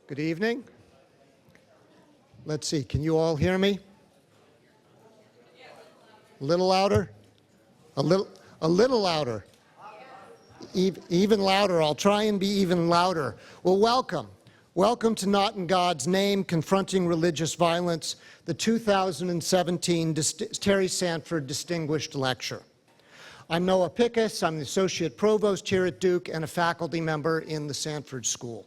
Good evening. Let's see, can you all hear me? A little louder? A little louder. Even louder. I'll try and be even louder. Well, welcome. Welcome to Not in God's Name, Confronting Religious Violence, the 2017 Terry Sanford Distinguished Lecture. I'm Noah Pickus. I'm the Associate Provost here at Duke and a faculty member in the Sanford School.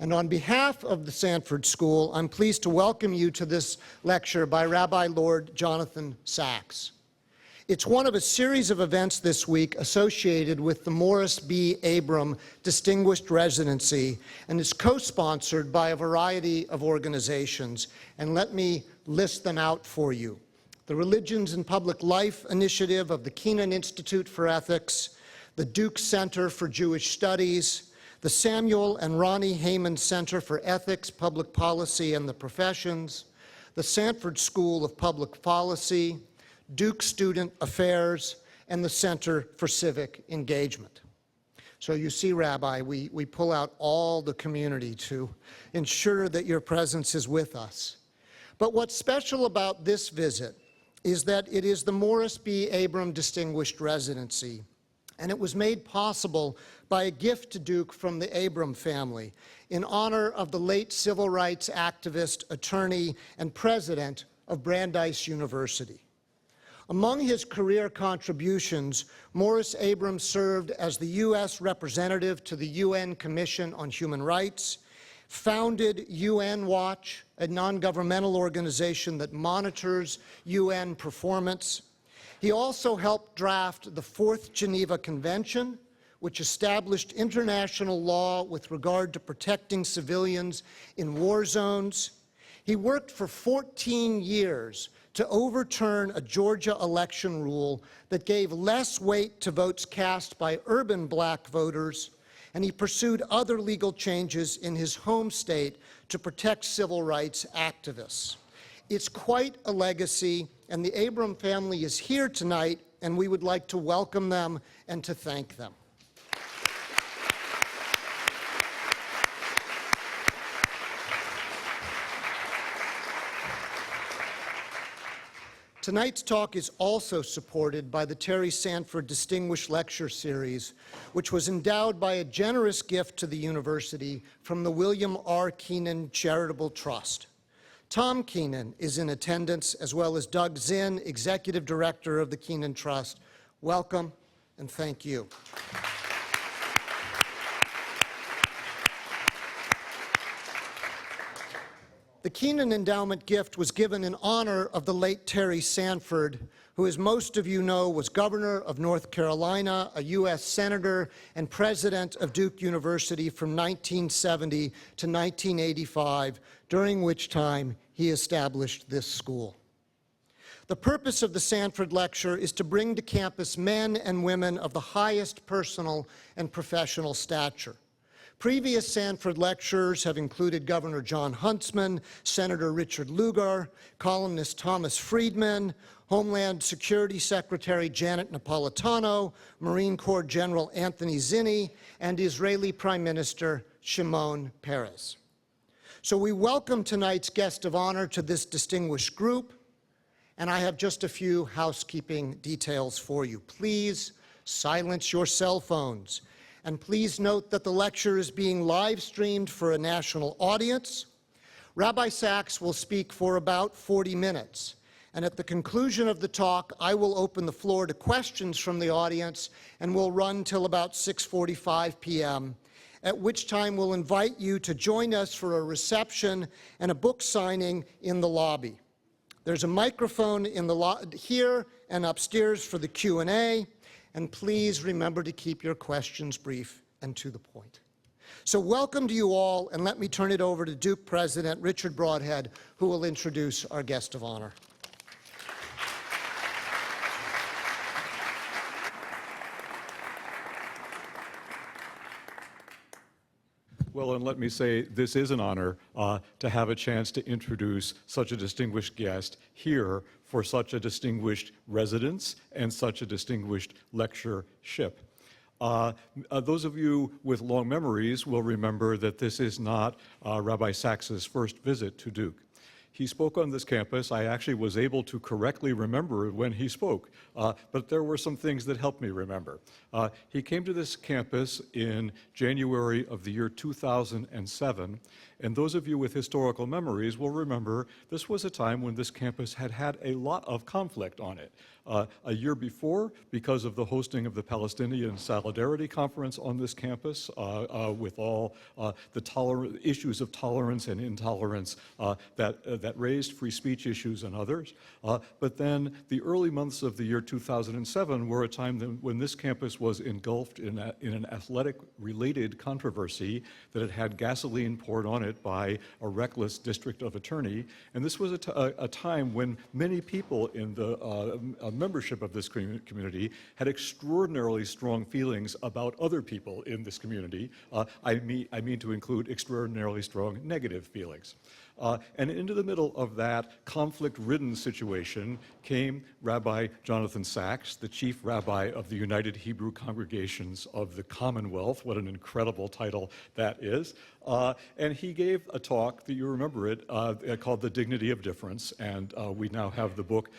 And on behalf of the Sanford School, I'm pleased to welcome you to this lecture by Rabbi Lord Jonathan Sacks. It's one of a series of events this week associated with the Morris B. Abram Distinguished Residency and is co-sponsored by a variety of organizations. And let me list them out for you. The Religions and Public Life Initiative of the Keenan Institute for Ethics, the Duke Center for Jewish Studies, the Samuel and Ronnie Heyman Center for Ethics, Public Policy, and the Professions, the Sanford School of Public Policy, Duke Student Affairs, and the Center for Civic Engagement. So you see, Rabbi, we pull out all the community to ensure that your presence is with us. But what's special about this visit is that it is the Morris B. Abram Distinguished Residency, and it was made possible by a gift to Duke from the Abram family in honor of the late civil rights activist, attorney, and president of Brandeis University. Among his career contributions, Morris Abram served as the U.S. representative to the UN Commission on Human Rights, founded UN Watch, a non-governmental organization that monitors UN performance. He also helped draft the Fourth Geneva Convention, which established international law with regard to protecting civilians in war zones. He worked for 14 years to overturn a Georgia election rule that gave less weight to votes cast by urban black voters, and he pursued other legal changes in his home state to protect civil rights activists. It's quite a legacy, and the Abram family is here tonight, and we would like to welcome them and to thank them. Tonight's talk is also supported by the Terry Sanford Distinguished Lecture Series, which was endowed by a generous gift to the university from the William R. Keenan Charitable Trust. Tom Keenan is in attendance, as well as Doug Zinn, Executive Director of the Keenan Trust. Welcome and thank you. The Keenan Endowment gift was given in honor of the late Terry Sanford, who, as most of you know, was governor of North Carolina, a U.S. senator, and president of Duke University from 1970 to 1985, during which time he established this school. The purpose of the Sanford Lecture is to bring to campus men and women of the highest personal and professional stature. Previous Sanford lecturers have included Governor John Huntsman, Senator Richard Lugar, columnist Thomas Friedman, Homeland Security Secretary Janet Napolitano, Marine Corps General Anthony Zinni, and Israeli Prime Minister Shimon Peres. So we welcome tonight's guest of honor to this distinguished group, and I have just a few housekeeping details for you. Please silence your cell phones. And please note that the lecture is being live streamed for a national audience. Rabbi Sacks will speak for about 40 minutes. And at the conclusion of the talk, I will open the floor to questions from the audience and will run till about 6:45 p.m., at which time we'll invite you to join us for a reception and a book signing in the lobby. There's a microphone in the here and upstairs for the Q&A. And please remember to keep your questions brief and to the point. So welcome to you all, and let me turn it over to Duke President Richard Broadhead, who will introduce our guest of honor. Well, and let me say this is an honor to have a chance to introduce such a distinguished guest here for such a distinguished residence and such a distinguished lectureship. Those of you with long memories will remember that this is not Rabbi Sacks's first visit to Duke. He spoke on this campus. I actually was able to correctly remember when he spoke, but there were some things that helped me remember. He came to this campus in January of the year 2007, and those of you with historical memories will remember this was a time when this campus had had a lot of conflict on it. A year before, because of the hosting of the Palestinian Solidarity Conference on this campus, with all the issues of tolerance and intolerance that raised free speech issues and others. But then the early months of the year 2007 were a time when this campus was engulfed in an athletic-related controversy that had had gasoline poured on it by a reckless district of attorney. And this was a time when many people in the membership of this community had extraordinarily strong feelings about other people in this community. I mean to include extraordinarily strong negative feelings. And into the middle of that conflict-ridden situation came Rabbi Jonathan Sacks, the Chief Rabbi of the United Hebrew Congregations of the Commonwealth. What an incredible title that is. And he gave a talk, that you remember it, called The Dignity of Difference, and we now have the book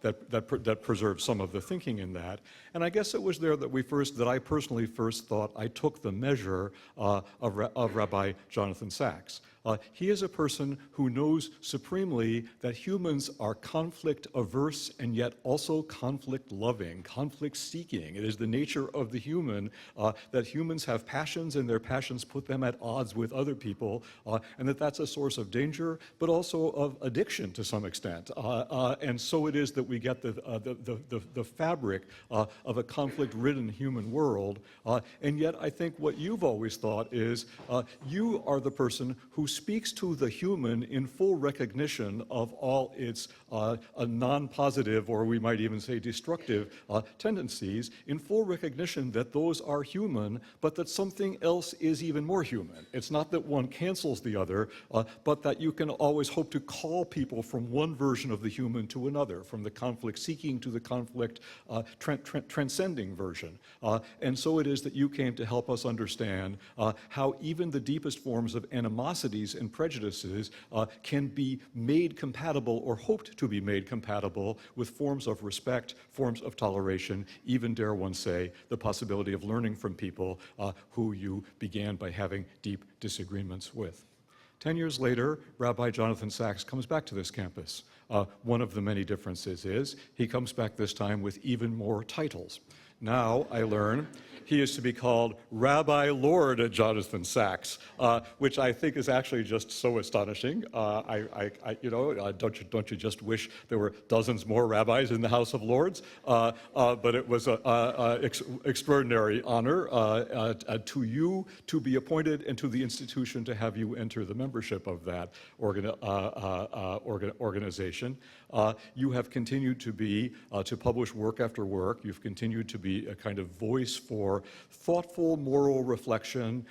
that preserves some of the thinking in that. And I guess it was there that I personally first thought I took the measure of Rabbi Jonathan Sacks. He is a person who knows supremely that humans are conflict-averse and yet also conflict-loving, conflict-seeking. It is the nature of the human that humans have passions and their passions put them at odds with other people, and that's a source of danger, but also of addiction to some extent. And so it is that we get the fabric of a conflict-ridden human world. And yet I think what you've always thought is you are the person who speaks to the human in full recognition of all its non-positive, or we might even say destructive, tendencies, in full recognition that those are human, but that something else is even more human. It's not that one cancels the other, but that you can always hope to call people from one version of the human to another, from the conflict-seeking to the conflict-transcending version. And so it is that you came to help us understand how even the deepest forms of animosities and prejudices can be made compatible or hoped to be made compatible with forms of respect, forms of toleration, even, dare one say, the possibility of learning from people who you began by having deep disagreements with. 10 years later, Rabbi Jonathan Sacks comes back to this campus. One of the many differences is he comes back this time with even more titles. Now, I learn, he is to be called Rabbi Lord Jonathan Sacks, which I think is actually just so astonishing. Don't you just wish there were dozens more rabbis in the House of Lords? But it was an extraordinary honor to you to be appointed and to the institution to have you enter the membership of that organization. You have continued to publish work after work. You've continued to be a kind of voice for thoughtful moral reflection,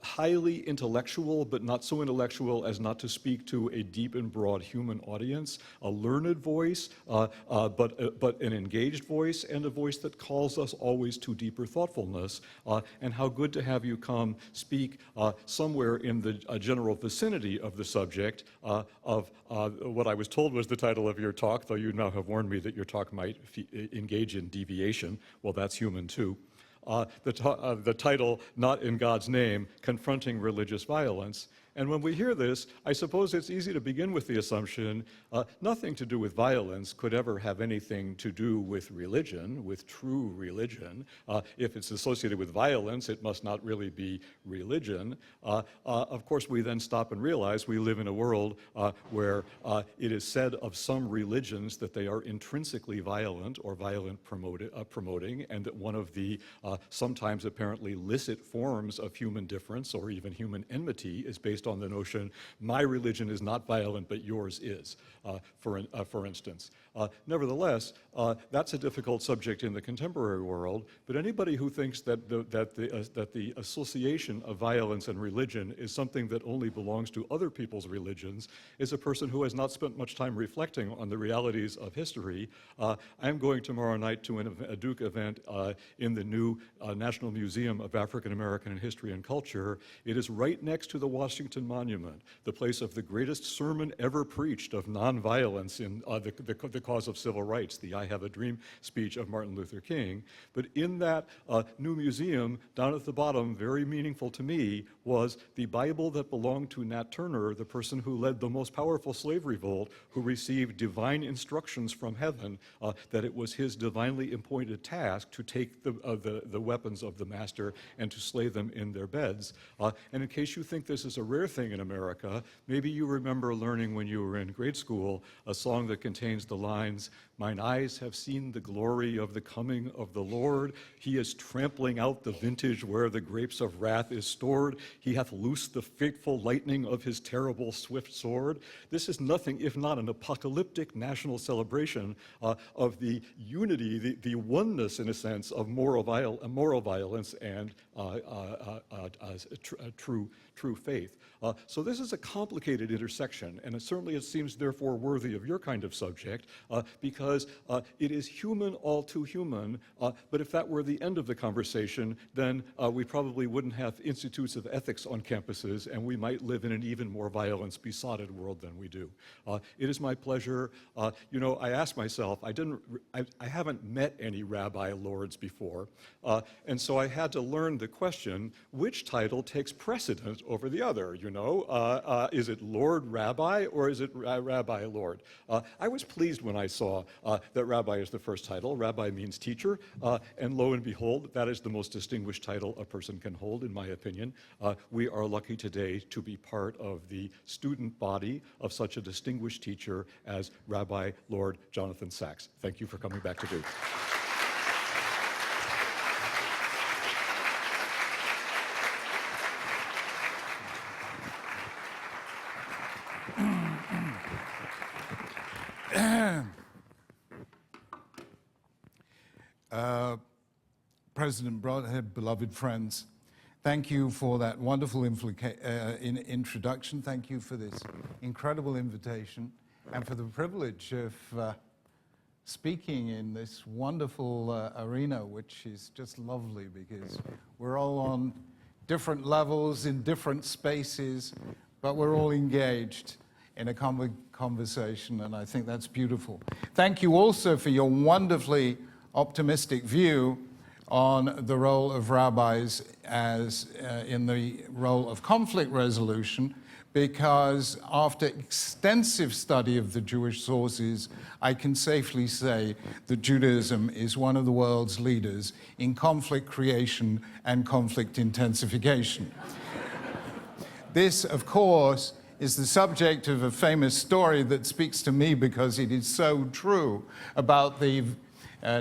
highly intellectual, but not so intellectual as not to speak to a deep and broad human audience, a learned voice, but an engaged voice, and a voice that calls us always to deeper thoughtfulness. And how good to have you come speak somewhere in the general vicinity of the subject of what I was told was the title of your talk, though you now have warned me that your talk might engage in deviation. Well, that's human too. The title, Not in God's Name, Confronting Religious Violence. And when we hear this, I suppose it's easy to begin with the assumption nothing to do with violence could ever have anything to do with religion, with true religion. If it's associated with violence, it must not really be religion. Of course, we then stop and realize we live in a world where it is said of some religions that they are intrinsically violent or violent promoting, and that one of the sometimes apparently licit forms of human difference or even human enmity is based on the notion, my religion is not violent, but yours is. for instance. Nevertheless, that's a difficult subject in the contemporary world, but anybody who thinks that the association of violence and religion is something that only belongs to other people's religions is a person who has not spent much time reflecting on the realities of history. I'm going tomorrow night to a Duke event in the new National Museum of African American History and Culture. It is right next to the Washington Monument, the place of the greatest sermon ever preached of nonviolence in the cause of civil rights, the I Have a Dream speech of Martin Luther King. But in that new museum, down at the bottom, very meaningful to me, was the Bible that belonged to Nat Turner, the person who led the most powerful slave revolt, who received divine instructions from heaven that it was his divinely appointed task to take the weapons of the master and to slay them in their beds. And in case you think this is a rare thing in America, maybe you remember learning when you were in grade school a song that contains the lines, "Mine eyes have seen the glory of the coming of the Lord. He is trampling out the vintage where the grapes of wrath is stored. He hath loosed the fateful lightning of his terrible swift sword." This is nothing if not an apocalyptic national celebration of the unity, the oneness, in a sense, of moral violence and true faith. So this is a complicated intersection, and it seems therefore worthy of your kind of subject, because it is human, all too human, but if that were the end of the conversation, then we probably wouldn't have institutes of ethics on campuses, and we might live in an even more violence-besotted world than we do. It is my pleasure. I asked myself, I haven't met any rabbi lords before, and so I had to learn the question, which title takes precedent over the other, Is it Lord Rabbi or is it Rabbi Lord? I was pleased when I saw that Rabbi is the first title. Rabbi means teacher, and lo and behold, that is the most distinguished title a person can hold, in my opinion. We are lucky today to be part of the student body of such a distinguished teacher as Rabbi Lord Jonathan Sacks. Thank you for coming back to Duke. President Broadhead, beloved friends, thank you for that wonderful introduction. Thank you for this incredible invitation and for the privilege of speaking in this wonderful arena, which is just lovely because we're all on different levels in different spaces, but we're all engaged in a conversation, and I think that's beautiful. Thank you also for your wonderfully optimistic view on the role of rabbis as in the role of conflict resolution, because after extensive study of the Jewish sources, I can safely say that Judaism is one of the world's leaders in conflict creation and conflict intensification. This, of course, is the subject of a famous story that speaks to me because it is so true about the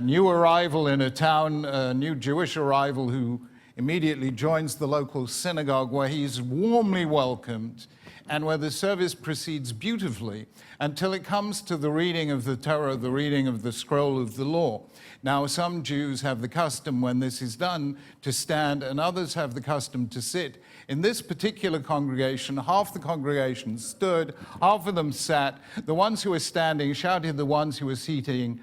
new arrival in a town, a new Jewish arrival who immediately joins the local synagogue where he's warmly welcomed and where the service proceeds beautifully until it comes to the reading of the Torah, the reading of the scroll of the law. Now, some Jews have the custom when this is done to stand, and others have the custom to sit. In this particular congregation, half the congregation stood, half of them sat. The ones who were standing shouted at the ones who were seated,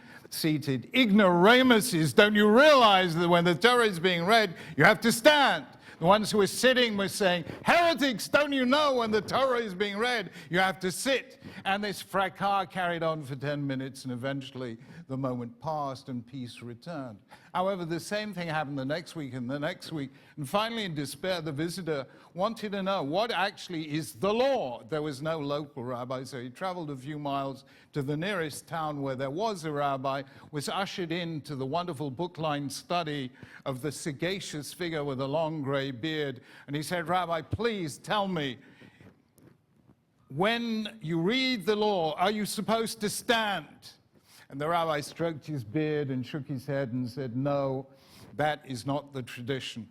"Ignoramuses, don't you realize that when the Torah is being read, you have to stand?" The ones who were sitting were saying, "Heretics, don't you know when the Torah is being read, you have to sit?" And this fracas carried on for 10 minutes, and eventually the moment passed and peace returned. However, the same thing happened the next week and the next week. And finally, in despair, the visitor wanted to know what actually is the law. There was no local rabbi, so he traveled a few miles to the nearest town where there was a rabbi, was ushered into the wonderful book-lined study of the sagacious figure with a long gray beard. And he said, "Rabbi, please tell me, when you read the law, are you supposed to stand?" And the rabbi stroked his beard and shook his head and said, "No, that is not the tradition."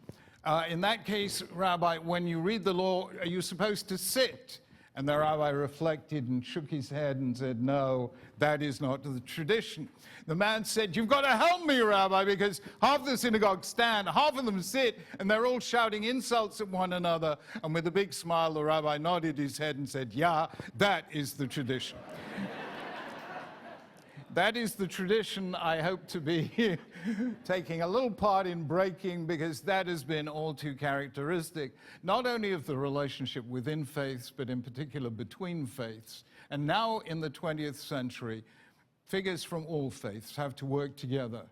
In that case, Rabbi, when you read the law, are you supposed to sit? And the rabbi reflected and shook his head and said, no, that is not the tradition. The man said, you've got to help me, Rabbi, because half the synagogue stand, half of them sit, and they're all shouting insults at one another. And with a big smile, the rabbi nodded his head and said, yeah, that is the tradition. That is the tradition I hope to be taking a little part in breaking, because that has been all too characteristic, not only of the relationship within faiths, but in particular between faiths. And now in the 20th century, figures from all faiths have to work together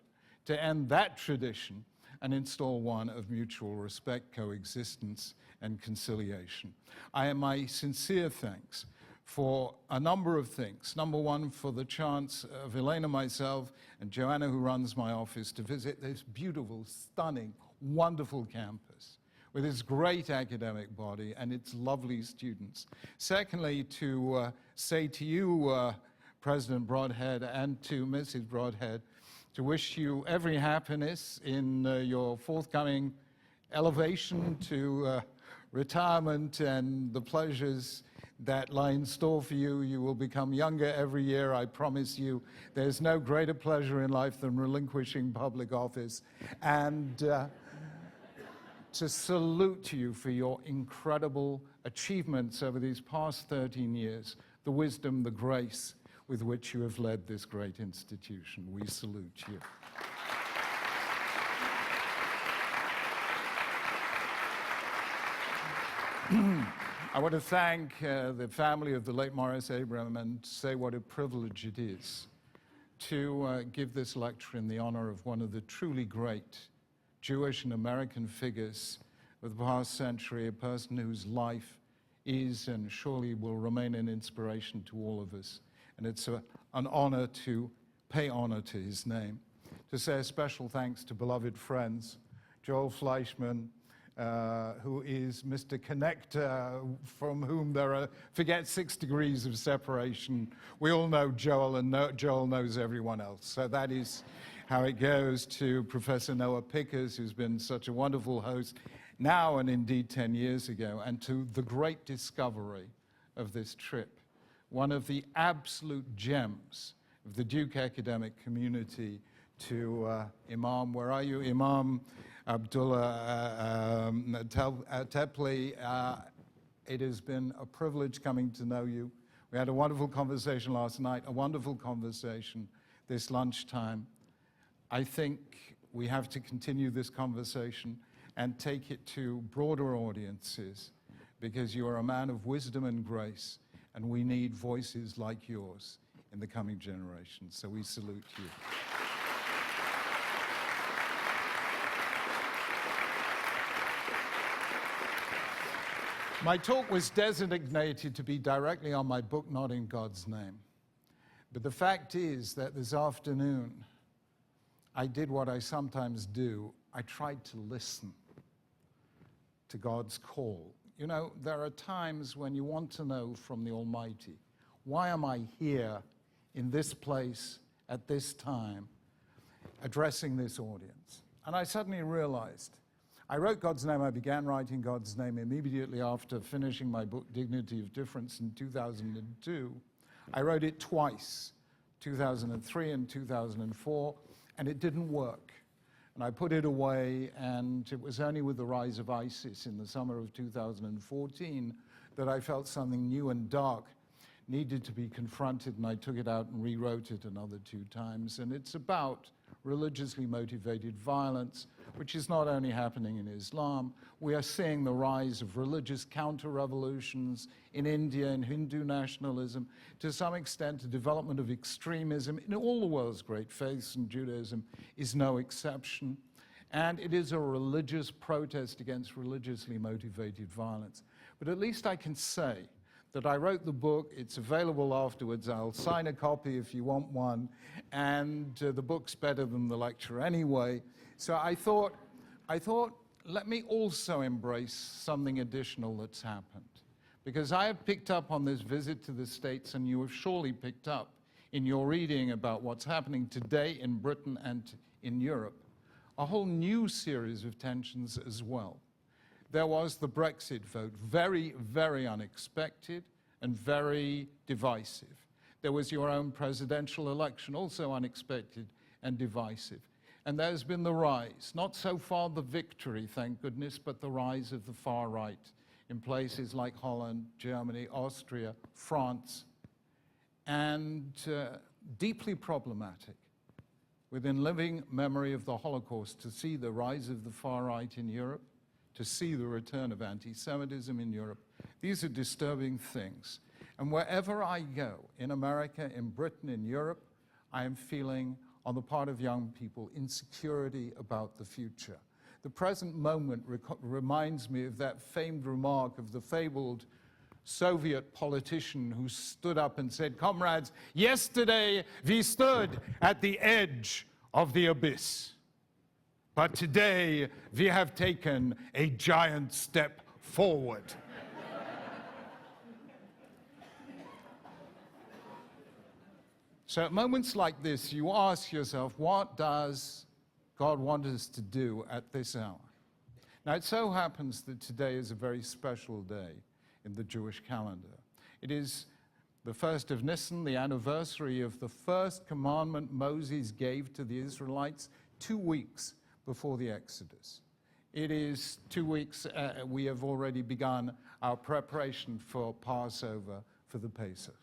to end that tradition and install one of mutual respect, coexistence, and conciliation. I have my sincere thanks for a number of things. Number one, for the chance of Elena, myself, and Joanna, who runs my office, to visit this beautiful, stunning, wonderful campus with its great academic body and its lovely students. Secondly, to say to you, President Broadhead, and to Mrs. Broadhead, to wish you every happiness in your forthcoming elevation to retirement and the pleasures that lie in store for you. You will become younger every year, I promise you. There's no greater pleasure in life than relinquishing public office. And to salute you for your incredible achievements over these past 13 years, the wisdom, the grace with which you have led this great institution. We salute you. I want to thank the family of the late Morris Abram and say what a privilege it is to give this lecture in the honor of one of the truly great Jewish and American figures of the past century, a person whose life is and surely will remain an inspiration to all of us. And it's an honor to pay honor to his name. To say a special thanks to beloved friends, Joel Fleischman, who is Mr. Connector, from whom there are, forget 6 degrees of separation. We all know Joel, and Joel knows everyone else. So that is how it goes. To Professor Noah Pickers, who's been such a wonderful host now and indeed 10 years ago, and to the great discovery of this trip, one of the absolute gems of the Duke academic community, to Imam, where are you, Imam Abdullah Tepley. It has been a privilege coming to know you. We had a wonderful conversation last night, a wonderful conversation this lunchtime. I think we have to continue this conversation and take it to broader audiences, because you are a man of wisdom and grace, and we need voices like yours in the coming generations. So we salute you. My talk was designated to be directly on my book, Not in God's Name. But the fact is that this afternoon, I did what I sometimes do. I tried to listen to God's call. You know, there are times when you want to know from the Almighty, why am I here in this place at this time addressing this audience? And I suddenly realized, I wrote God's Name, I began writing God's Name immediately after finishing my book, Dignity of Difference, in 2002. I wrote it twice, 2003 and 2004, and it didn't work. And I put it away, and it was only with the rise of ISIS in the summer of 2014 that I felt something new and dark needed to be confronted, and I took it out and rewrote it another 2 times. And it's about religiously motivated violence, which is not only happening in Islam. We are seeing the rise of religious counter-revolutions in India and Hindu nationalism, to some extent the development of extremism in all the world's great faiths, and Judaism is no exception. And it is a religious protest against religiously motivated violence. But at least I can say that I wrote the book. It's available afterwards. I'll sign a copy if you want one. And the book's better than the lecture anyway. So I thought, let me also embrace something additional that's happened. Because I have picked up on this visit to the States, and you have surely picked up in your reading about what's happening today in Britain and in Europe, a whole new series of tensions as well. There was the Brexit vote, very, very unexpected, and very divisive. There was your own presidential election, also unexpected and divisive. And there's been the rise, not so far the victory, thank goodness, but the rise of the far right in places like Holland, Germany, Austria, France, and deeply problematic. Within living memory of the Holocaust, to see the rise of the far right in Europe, to see the return of anti-Semitism in Europe, these are disturbing things. And wherever I go, in America, in Britain, in Europe, I am feeling, on the part of young people, insecurity about the future. The present moment reminds me of that famed remark of the fabled Soviet politician who stood up and said, "Comrades, yesterday we stood at the edge of the abyss, but today we have taken a giant step forward." So at moments like this, you ask yourself, what does God want us to do at this hour? Now, it so happens that today is a very special day in the Jewish calendar. It is the 1st of Nisan, the anniversary of the first commandment Moses gave to the Israelites 2 weeks before the Exodus. It is 2 weeks, we have already begun our preparation for Passover, for the Pesach.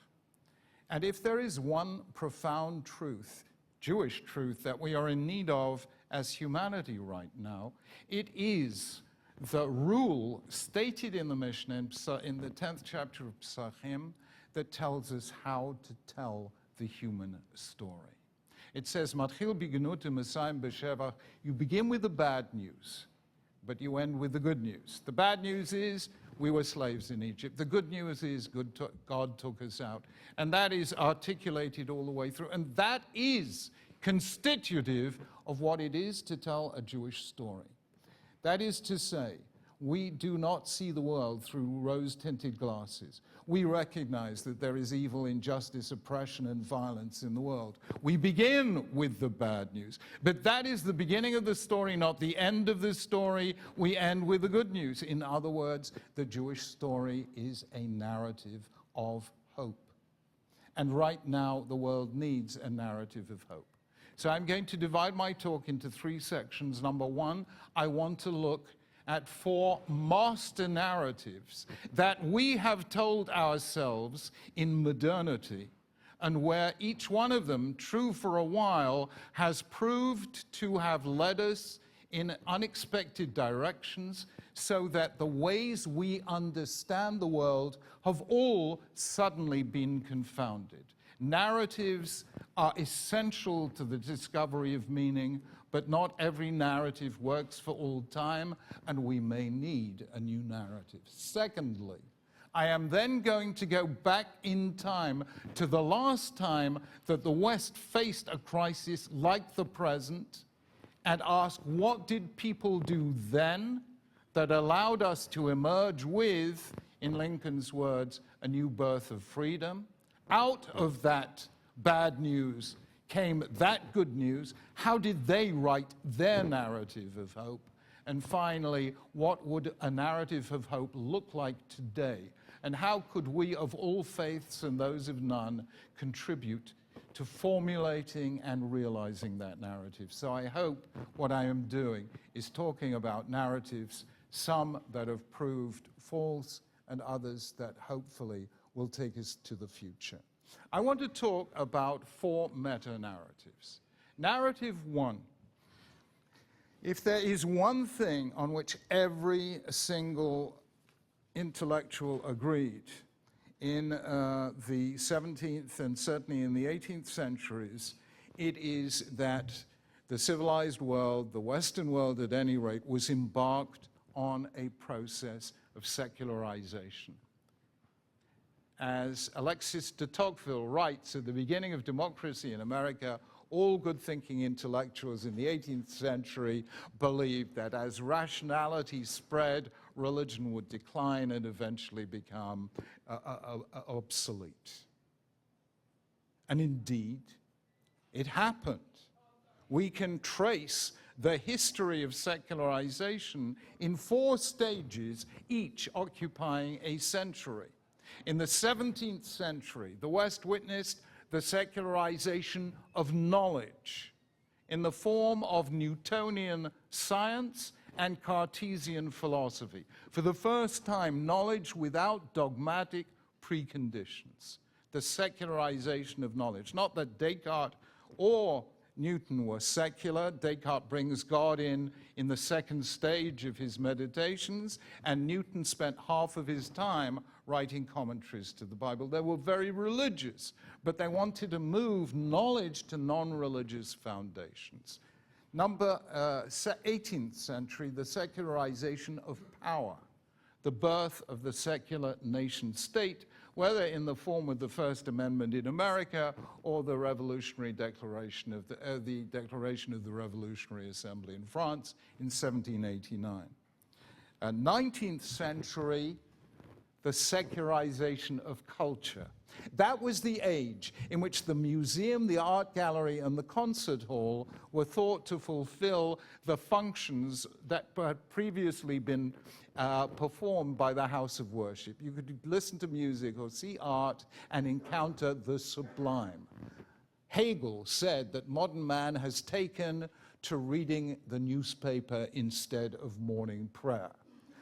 And if there is one profound truth, Jewish truth, that we are in need of as humanity right now, it is the rule stated in the Mishnah in the 10th chapter of Psachim that tells us how to tell the human story. It says, "Matchil bigenut Messiah b'shevach," you begin with the bad news, but you end with the good news. The bad news is we were slaves in Egypt. The good news is God took us out. And that is articulated all the way through. And that is constitutive of what it is to tell a Jewish story. That is to say, we do not see the world through rose-tinted glasses. We recognize that there is evil, injustice, oppression, and violence in the world. We begin with the bad news. But that is the beginning of the story, not the end of the story. We end with the good news. In other words, the Jewish story is a narrative of hope. And right now, the world needs a narrative of hope. So I'm going to divide my talk into 3 sections. Number 1, I want to look at 4 master narratives that we have told ourselves in modernity, and where each one of them, true for a while, has proved to have led us in unexpected directions, so that the ways we understand the world have all suddenly been confounded. Narratives are essential to the discovery of meaning, but not every narrative works for all time, and we may need a new narrative. Secondly, I am then going to go back in time to the last time that the West faced a crisis like the present, and ask, what did people do then that allowed us to emerge with, in Lincoln's words, a new birth of freedom? Out of that bad news came that good news. How did they write their narrative of hope? And finally, what would a narrative of hope look like today? And how could we, of all faiths and those of none, contribute to formulating and realizing that narrative? So I hope what I am doing is talking about narratives, some that have proved false and others that hopefully will take us to the future. I want to talk about 4 meta-narratives. Narrative 1. If there is one thing on which every single intellectual agreed in the 17th and certainly in the 18th centuries, it is that the civilized world, the Western world at any rate, was embarked on a process of secularization. As Alexis de Tocqueville writes at the beginning of democracy in America, all good-thinking intellectuals in the 18th century believed that as rationality spread, religion would decline and eventually become obsolete. And indeed, it happened. We can trace the history of secularization in 4 stages, each occupying a century. In the 17th century, the West witnessed the secularization of knowledge in the form of Newtonian science and Cartesian philosophy. For the first time, knowledge without dogmatic preconditions. The secularization of knowledge. Not that Descartes or Newton were secular. Descartes brings God in the second stage of his meditations, and Newton spent half of his time writing commentaries to the Bible. They were very religious, but they wanted to move knowledge to non-religious foundations. 18th century, the secularization of power, the birth of the secular nation state, whether in the form of the First Amendment in America or the Revolutionary Declaration of the Declaration of the Revolutionary Assembly in France in 1789. 19th century, the secularization of culture. That was the age in which the museum, the art gallery, and the concert hall were thought to fulfill the functions that had previously been performed by the house of worship. You could listen to music or see art and encounter the sublime. Hegel said that modern man has taken to reading the newspaper instead of morning prayer.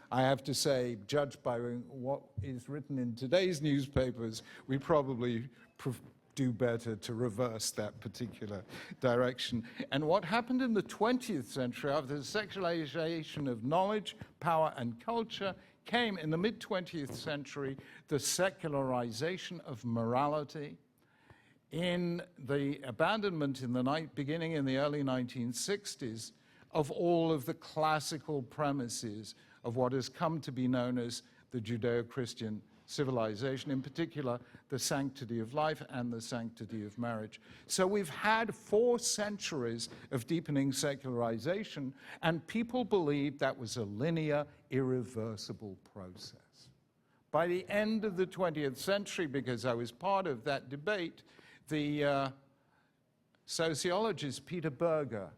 I have to say, judged by what is written in today's newspapers, we probably do better to reverse that particular direction. And what happened in the 20th century, after the secularization of knowledge, power, and culture, came in the mid-20th century the secularization of morality, in the abandonment in the beginning in the early 1960s of all of the classical premises of what has come to be known as the Judeo-Christian civilization, in particular the sanctity of life and the sanctity of marriage. So we've had 4 centuries of deepening secularization, and people believed that was a linear, irreversible process. By the end of the 20th century, because I was part of that debate, the sociologist Peter Berger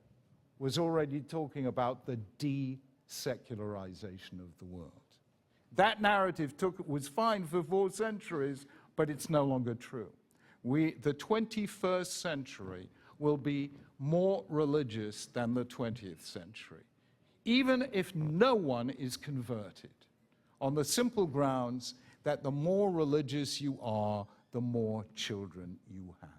was already talking about the desecularization of the world. That narrative was fine for 4 centuries, but it's no longer true. The 21st century will be more religious than the 20th century, even if no one is converted, on the simple grounds that the more religious you are, the more children you have.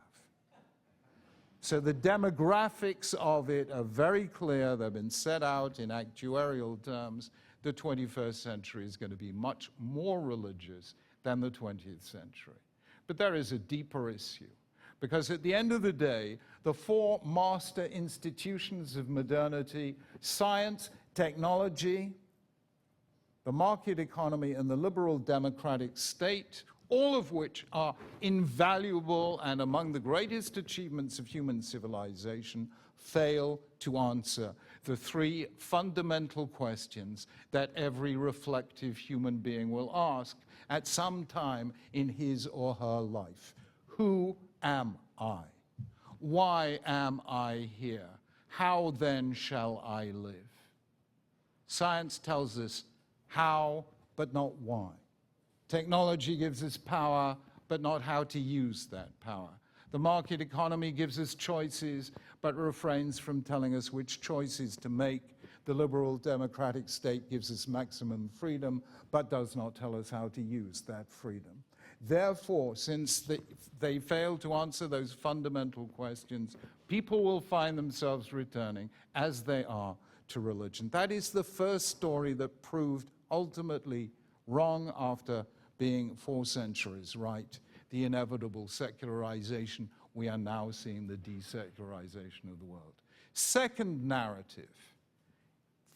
So the demographics of it are very clear. They've been set out in actuarial terms. The 21st century is going to be much more religious than the 20th century. But there is a deeper issue, because at the end of the day, the 4 master institutions of modernity, science, technology, the market economy, and the liberal democratic state, all of which are invaluable and among the greatest achievements of human civilization, fail to answer the 3 fundamental questions that every reflective human being will ask at some time in his or her life. Who am I? Why am I here? How then shall I live? Science tells us how, but not why. Technology gives us power, but not how to use that power. The market economy gives us choices, but refrains from telling us which choices to make. The liberal democratic state gives us maximum freedom, but does not tell us how to use that freedom. Therefore, since they fail to answer those fundamental questions, people will find themselves returning, as they are, to religion. That is the first story that proved ultimately wrong after being 4 centuries right. The inevitable secularization, we are now seeing the desecularization of the world. Second narrative,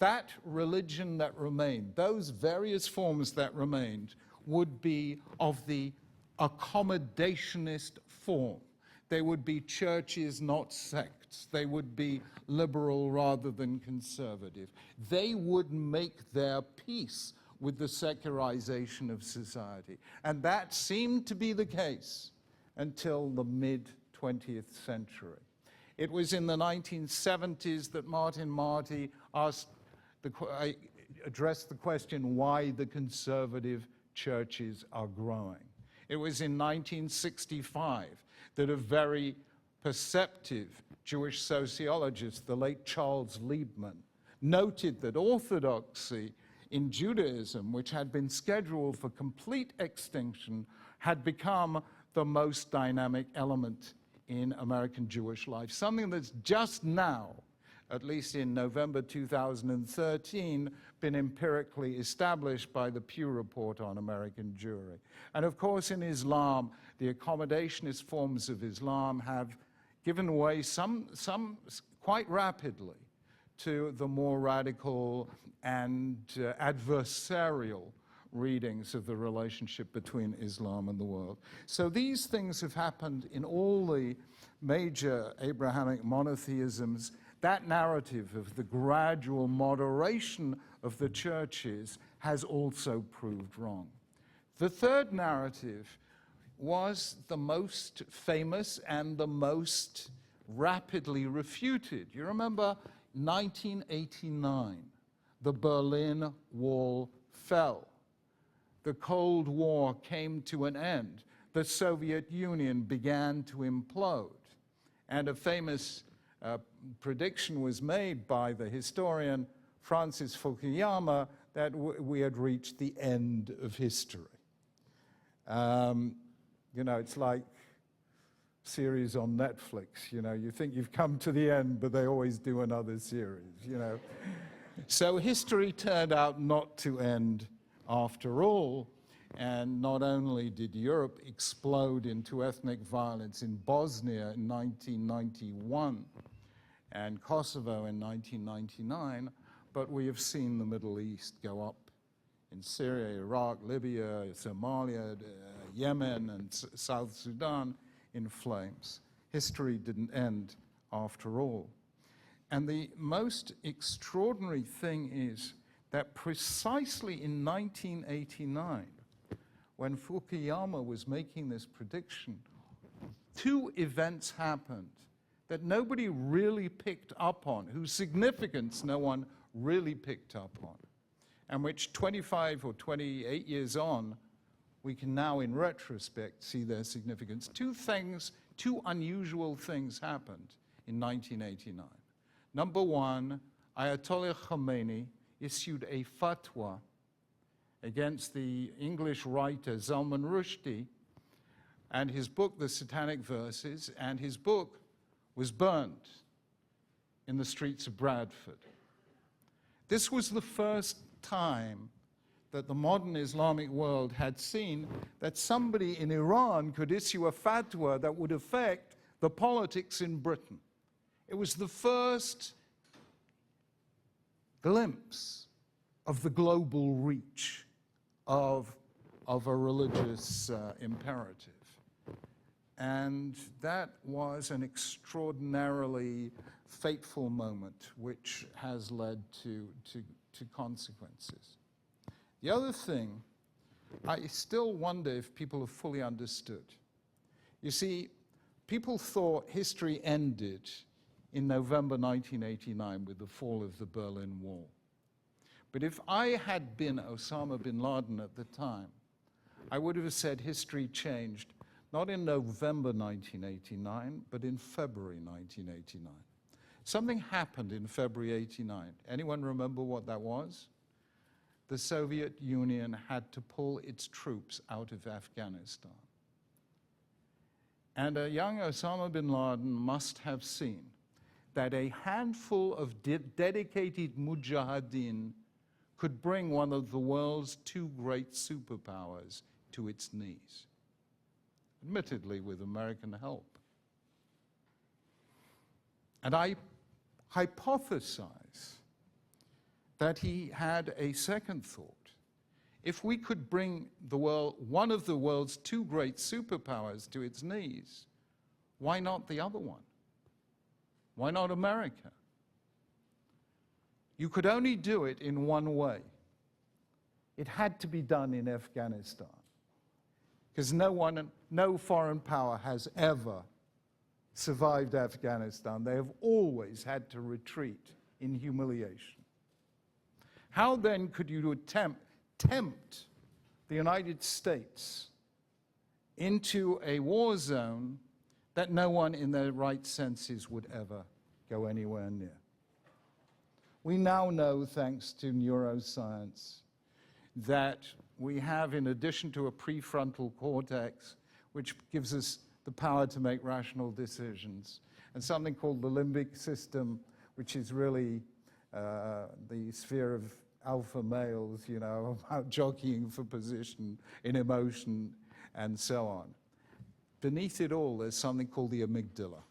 that religion that remained, those various forms that remained, would be of the accommodationist form. They would be churches, not sects. They would be liberal rather than conservative. They would make their peace with the secularization of society. And that seemed to be the case until the mid-20th century. It was in the 1970s that Martin Marty addressed the question, why the conservative churches are growing. It was in 1965 that a very perceptive Jewish sociologist, the late Charles Liebman, noted that orthodoxy in Judaism, which had been scheduled for complete extinction, had become the most dynamic element in American Jewish life, something that's just now, at least in November 2013, been empirically established by the Pew Report on American Jewry. And of course, in Islam, the accommodationist forms of Islam have given way some quite rapidly to the more radical and adversarial readings of the relationship between Islam and the world. So these things have happened in all the major Abrahamic monotheisms. That narrative of the gradual moderation of the churches has also proved wrong. The third narrative was the most famous and the most rapidly refuted. You remember 1989, the Berlin Wall fell. The Cold War came to an end. The Soviet Union began to implode. And a famous prediction was made by the historian Francis Fukuyama that we had reached the end of history. You know, it's like series on Netflix, you know, you think you've come to the end, but they always do another series, you know. So history turned out not to end after all, and not only did Europe explode into ethnic violence in Bosnia in 1991 and Kosovo in 1999, but we have seen the Middle East go up in Syria, Iraq, Libya, Somalia, Yemen, and South Sudan in flames. History didn't end after all. And the most extraordinary thing is that precisely in 1989, when Fukuyama was making this prediction, two events happened that nobody really picked up on, whose significance no one really picked up on, and which 25 or 28 years on, we can now, in retrospect, see their significance. Two unusual things happened in 1989. Number one, Ayatollah Khomeini issued a fatwa against the English writer Salman Rushdie and his book, The Satanic Verses, and his book was burned in the streets of Bradford. This was the first time that the modern Islamic world had seen that somebody in Iran could issue a fatwa that would affect the politics in Britain. It was the first glimpse of the global reach of a religious imperative. And that was an extraordinarily fateful moment which has led to consequences. The other thing, I still wonder if people have fully understood. You see, people thought history ended in November 1989 with the fall of the Berlin Wall. But if I had been Osama bin Laden at the time, I would have said history changed not in November 1989, but in February 1989. Something happened in February 89. Anyone remember what that was? The Soviet Union had to pull its troops out of Afghanistan. And a young Osama bin Laden must have seen that a handful of dedicated mujahideen could bring one of the world's two great superpowers to its knees, admittedly with American help. And I hypothesize that he had a second thought. If we could bring the world, one of the world's two great superpowers to its knees, why not the other one? Why not America? You could only do it in one way. It had to be done in Afghanistan, because no foreign power has ever survived Afghanistan. They have always had to retreat in humiliation. How then could you tempt the United States into a war zone that no one in their right senses would ever go anywhere near. We now know, thanks to neuroscience, that we have, in addition to a prefrontal cortex, which gives us the power to make rational decisions, and something called the limbic system, which is really the sphere of alpha males, you know, about jockeying for position in emotion and so on. Beneath it all, there's something called the amygdala,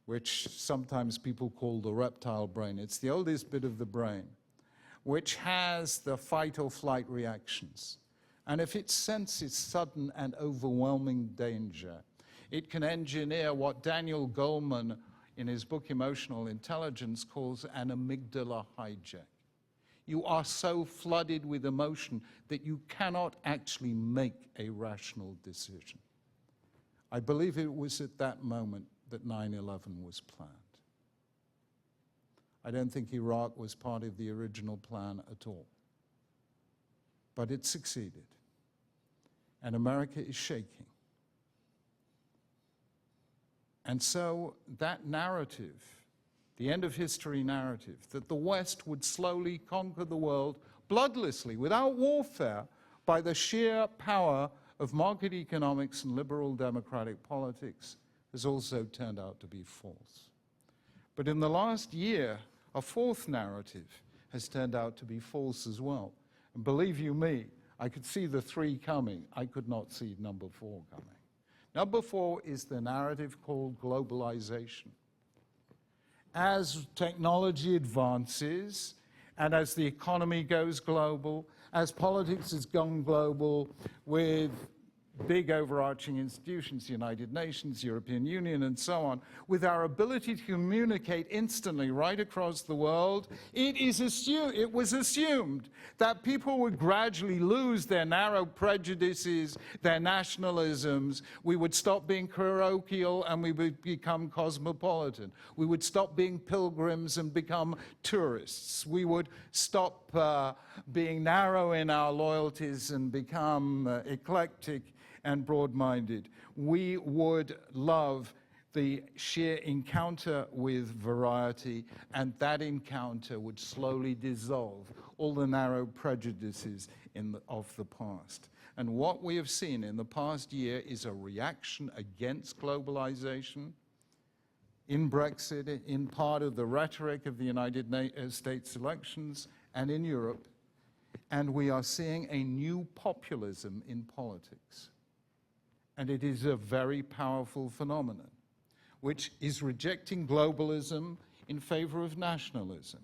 which sometimes people call the reptile brain. It's the oldest bit of the brain, which has the fight or flight reactions. And if it senses sudden and overwhelming danger, it can engineer what Daniel Goleman, in his book Emotional Intelligence, calls an amygdala hijack. You are so flooded with emotion that you cannot actually make a rational decision. I believe it was at that moment that 9/11 was planned. I don't think Iraq was part of the original plan at all. But it succeeded. And America is shaking. And so that narrative, the end of history narrative, that the West would slowly conquer the world bloodlessly, without warfare, by the sheer power of market economics and liberal democratic politics, has also turned out to be false. But in the last year, a fourth narrative has turned out to be false as well. And believe you me, I could see the three coming. I could not see number 4 coming. Number 4 is the narrative called globalization. As technology advances, and as the economy goes global, as politics has gone global with big overarching institutions, the United Nations, European Union, and so on, with our ability to communicate instantly right across the world, it was assumed that people would gradually lose their narrow prejudices, their nationalisms. We would stop being parochial and we would become cosmopolitan. We would stop being pilgrims and become tourists. We would stop being narrow in our loyalties and become eclectic and broad-minded. We would love the sheer encounter with variety, and that encounter would slowly dissolve all the narrow prejudices of the past. And what we have seen in the past year is a reaction against globalization, in Brexit, in part of the rhetoric of the United States elections, and in Europe. And we are seeing a new populism in politics. And it is a very powerful phenomenon, which is rejecting globalism in favor of nationalism,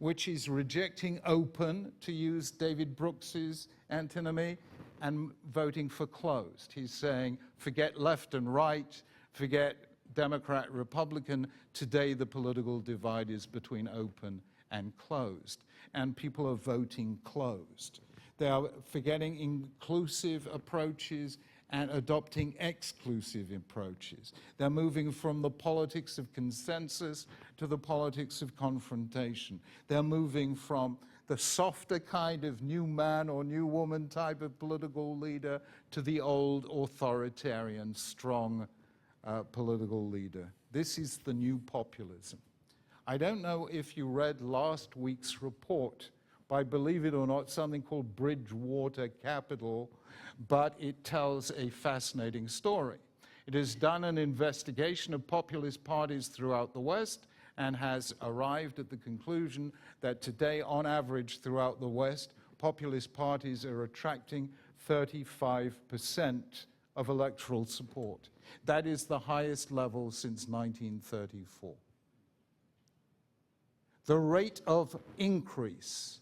which is rejecting open, to use David Brooks's antinomy, and voting for closed. He's saying, forget left and right, forget Democrat, Republican. Today, the political divide is between open and closed. And people are voting closed. They are forgetting inclusive approaches and adopting exclusive approaches. They're moving from the politics of consensus to the politics of confrontation. They're moving from the softer kind of new man or new woman type of political leader to the old authoritarian, strong political leader. This is the new populism. I don't know if you read last week's report by, believe it or not, something called Bridgewater Capital, but it tells a fascinating story. It has done an investigation of populist parties throughout the West and has arrived at the conclusion that today, on average, throughout the West, populist parties are attracting 35% of electoral support. That is the highest level since 1934. The rate of increase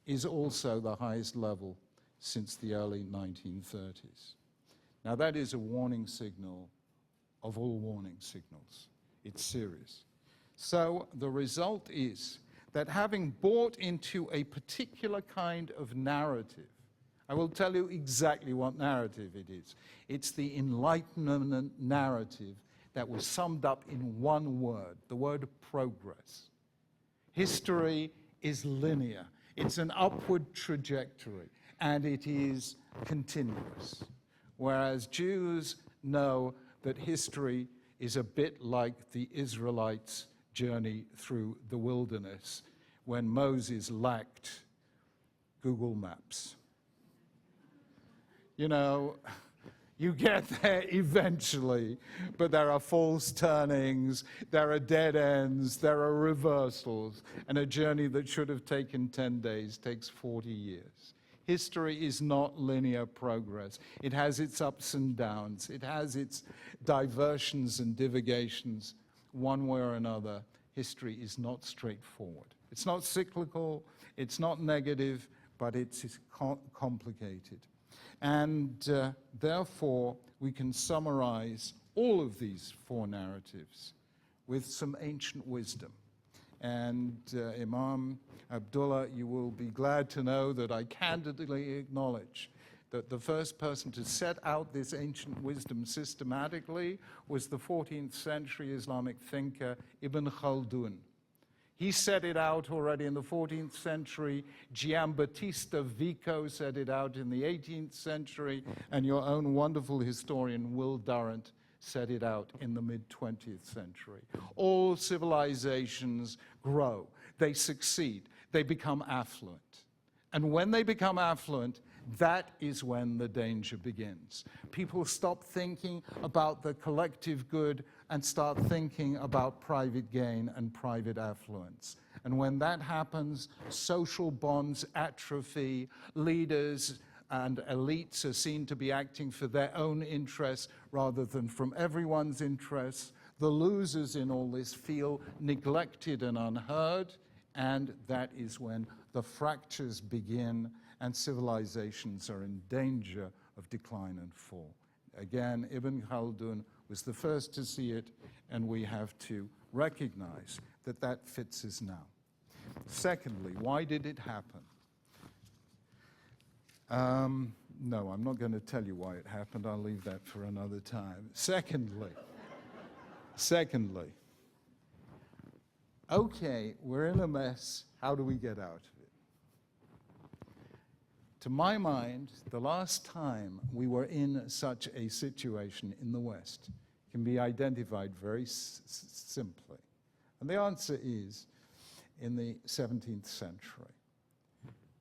is also the highest level since the early 1930s. Now that is a warning signal of all warning signals. It's serious. So the result is that having bought into a particular kind of narrative, I will tell you exactly what narrative it is. It's the Enlightenment narrative that was summed up in one word, the word progress. History is linear. It's an upward trajectory. and it is continuous. Whereas Jews know that history is a bit like the Israelites' journey through the wilderness when Moses lacked Google Maps. You know, you get there eventually, but there are false turnings, there are dead ends, there are reversals, and a journey that should have taken 10 days takes 40 years. History is not linear progress. It has its ups and downs. It has its diversions and divagations. One way or another, history is not straightforward. It's not cyclical, it's not negative, but it's complicated. And therefore, we can summarize all of these four narratives with some ancient wisdom. And Imam Abdullah, you will be glad to know that I candidly acknowledge that the first person to set out this ancient wisdom systematically was the 14th century Islamic thinker Ibn Khaldun. He set it out already in the 14th century. Giambattista Vico set it out in the 18th century. And your own wonderful historian, Will Durrant, set it out in the mid-20th century. All civilizations grow. They succeed. They become affluent. And when they become affluent, that is when the danger begins. People stop thinking about the collective good and start thinking about private gain and private affluence. And when that happens, social bonds atrophy, leaders and elites are seen to be acting for their own interests rather than from everyone's interests. The losers in all this feel neglected and unheard, and that is when the fractures begin and civilizations are in danger of decline and fall. Again, Ibn Khaldun was the first to see it, and we have to recognize that that fits us now. Secondly, why did it happen? No, I'm not going to tell you why it happened. I'll leave that for another time. Secondly, okay, we're in a mess. How do we get out of it? To my mind, the last time we were in such a situation in the West can be identified very simply. And the answer is in the 17th century.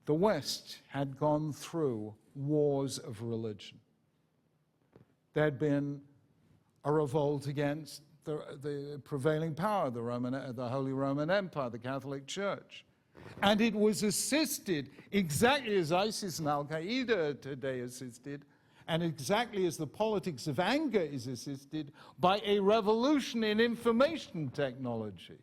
The West had gone through wars of religion. There had been a revolt against the prevailing power, the Holy Roman Empire, the Catholic Church. And it was assisted exactly as ISIS and Al-Qaeda today assisted, and exactly as the politics of anger is assisted by a revolution in information technology.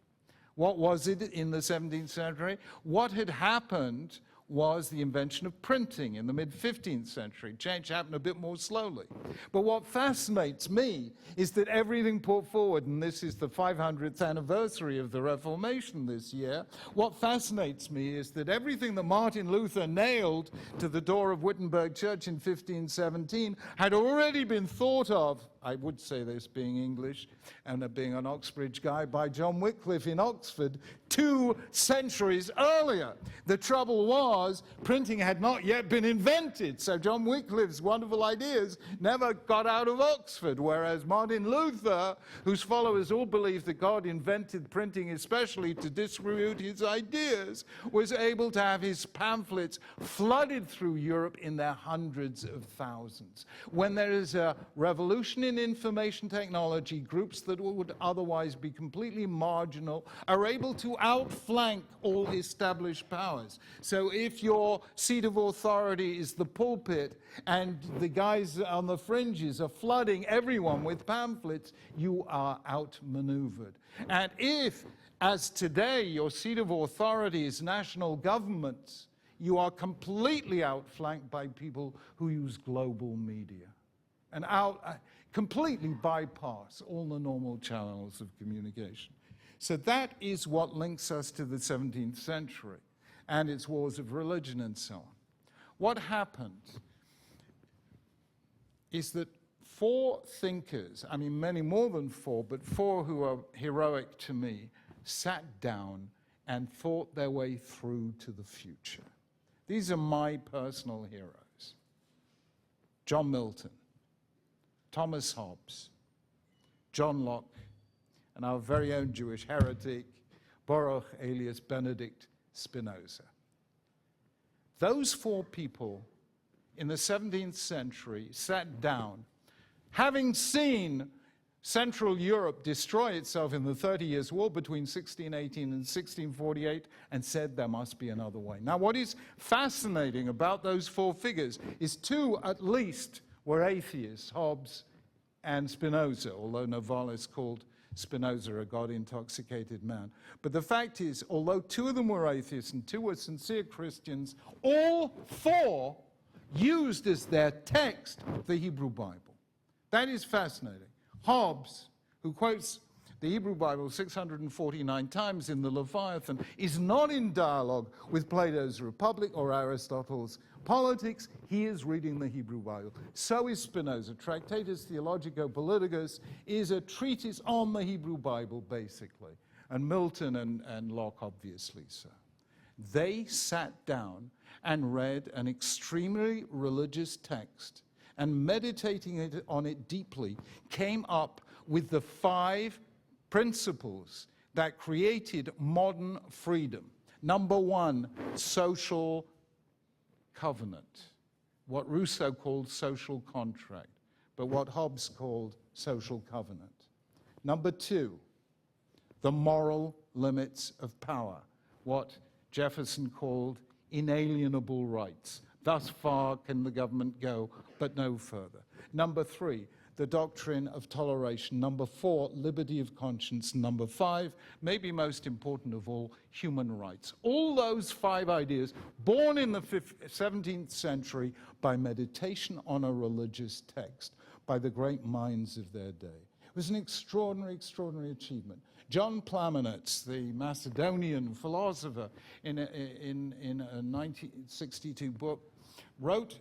What was it in the 17th century? What had happened was the invention of printing in the mid-15th century. Change happened a bit more slowly. But what fascinates me is that everything put forward, and this is the 500th anniversary of the Reformation this year, what fascinates me is that everything that Martin Luther nailed to the door of Wittenberg Church in 1517 had already been thought of, I would say this being English and being an Oxbridge guy, by John Wycliffe in Oxford 2 centuries earlier. The trouble was, printing had not yet been invented, so John Wycliffe's wonderful ideas never got out of Oxford, whereas Martin Luther, whose followers all believed that God invented printing especially to distribute his ideas, was able to have his pamphlets flooded through Europe in their hundreds of thousands. When there is a revolution in information technology, groups that would otherwise be completely marginal are able to outflank all established powers. So if your seat of authority is the pulpit and the guys on the fringes are flooding everyone with pamphlets, you are outmaneuvered. And if, as today, your seat of authority is national governments, you are completely outflanked by people who use global media and completely bypass all the normal channels of communication. So that is what links us to the 17th century and its wars of religion and so on. What happened is that 4 thinkers, I mean many more than 4, but 4 who are heroic to me, sat down and thought their way through to the future. These are my personal heroes. John Milton, Thomas Hobbes, John Locke, and our very own Jewish heretic, Baruch alias Benedict Spinoza. Those four people in the 17th century sat down, having seen Central Europe destroy itself in the 30 Years' War between 1618 and 1648, and said there must be another way. Now, what is fascinating about those four figures is two, at least, were atheists, Hobbes and Spinoza, although Novalis called Spinoza a God-intoxicated man. But the fact is, although two of them were atheists and two were sincere Christians, all four used as their text the Hebrew Bible. That is fascinating. Hobbes, who quotes the Hebrew Bible 649 times in the Leviathan, is not in dialogue with Plato's Republic or Aristotle's Politics. He is reading the Hebrew Bible. So is Spinoza. Tractatus Theologico-Politicus is a treatise on the Hebrew Bible, basically. And Milton and Locke, obviously so. They sat down and read an extremely religious text, and meditating on it deeply, came up with the 5 principles that created modern freedom. Number 1, social covenant, what Rousseau called social contract, but what Hobbes called social covenant. Number 2, the moral limits of power, what Jefferson called inalienable rights. Thus far can the government go, but no further. Number 3, the doctrine of toleration. Number 4, liberty of conscience. Number 5, maybe most important of all, human rights. All those 5 ideas, born in the 17th century by meditation on a religious text, by the great minds of their day. It was an extraordinary, extraordinary achievement. John Plamenetz, the Macedonian philosopher, in a 1962 book, wrote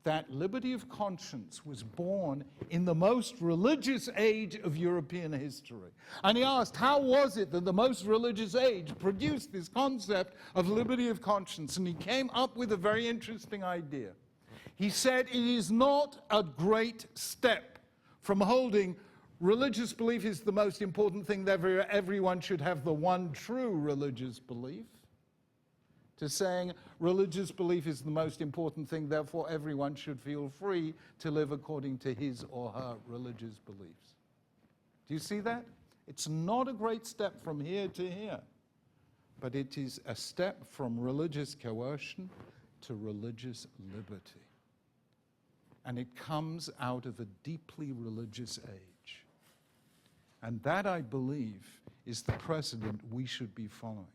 that liberty of conscience was born in the most religious age of European history. And he asked, how was it that the most religious age produced this concept of liberty of conscience? And he came up with a very interesting idea. He said, it is not a great step from holding religious belief is the most important thing, that everyone should have the one true religious belief, to saying religious belief is the most important thing, therefore everyone should feel free to live according to his or her religious beliefs. Do you see that? It's not a great step from here to here, but it is a step from religious coercion to religious liberty. And it comes out of a deeply religious age. And that, I believe, is the precedent we should be following.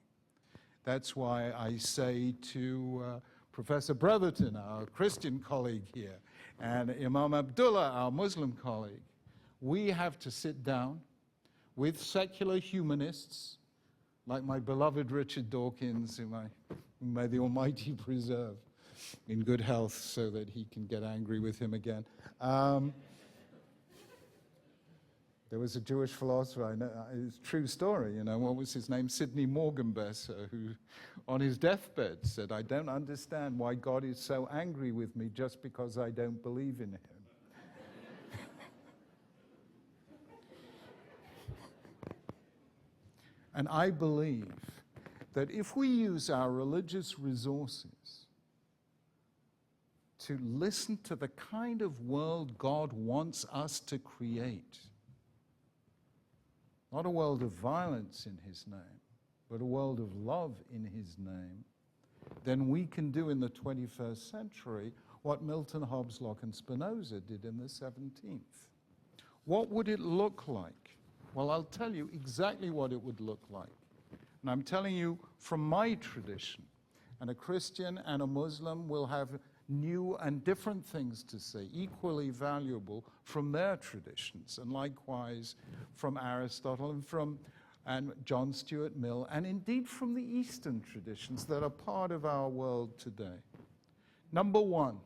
That's why I say to Professor Brotherton, our Christian colleague here, and Imam Abdullah, our Muslim colleague, we have to sit down with secular humanists, like my beloved Richard Dawkins, whom may the Almighty preserve in good health so that he can get angry with him again. There was a Jewish philosopher, I know, it's a true story, you know, what was his name? Sidney Morgenbesser, who on his deathbed said, I don't understand why God is so angry with me just because I don't believe in him. And I believe that if we use our religious resources to listen to the kind of world God wants us to create, not a world of violence in his name, but a world of love in his name, then we can do in the 21st century what Milton, Hobbes, Locke, and Spinoza did in the 17th. What would it look like? Well, I'll tell you exactly what it would look like. And I'm telling you from my tradition. And a Christian and a Muslim will have new and different things to say, equally valuable from their traditions, and likewise from Aristotle and John Stuart Mill, and indeed from the Eastern traditions that are part of our world today. Number 1,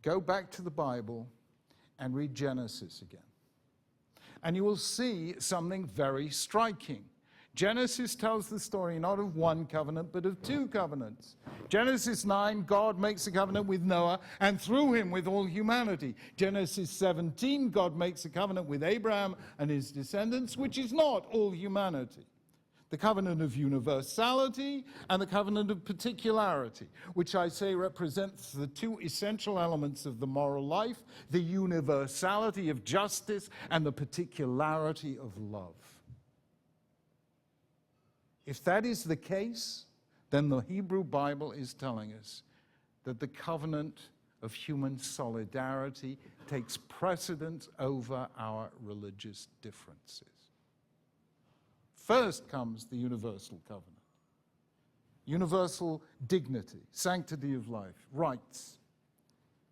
go back to the Bible and read Genesis again. And you will see something very striking. Genesis tells the story not of one covenant, but of two covenants. Genesis 9, God makes a covenant with Noah, and through him with all humanity. Genesis 17, God makes a covenant with Abraham and his descendants, which is not all humanity. The covenant of universality and the covenant of particularity, which I say represents the two essential elements of the moral life, the universality of justice and the particularity of love. If that is the case, then the Hebrew Bible is telling us that the covenant of human solidarity takes precedence over our religious differences. First comes the universal covenant. Universal dignity, sanctity of life, rights.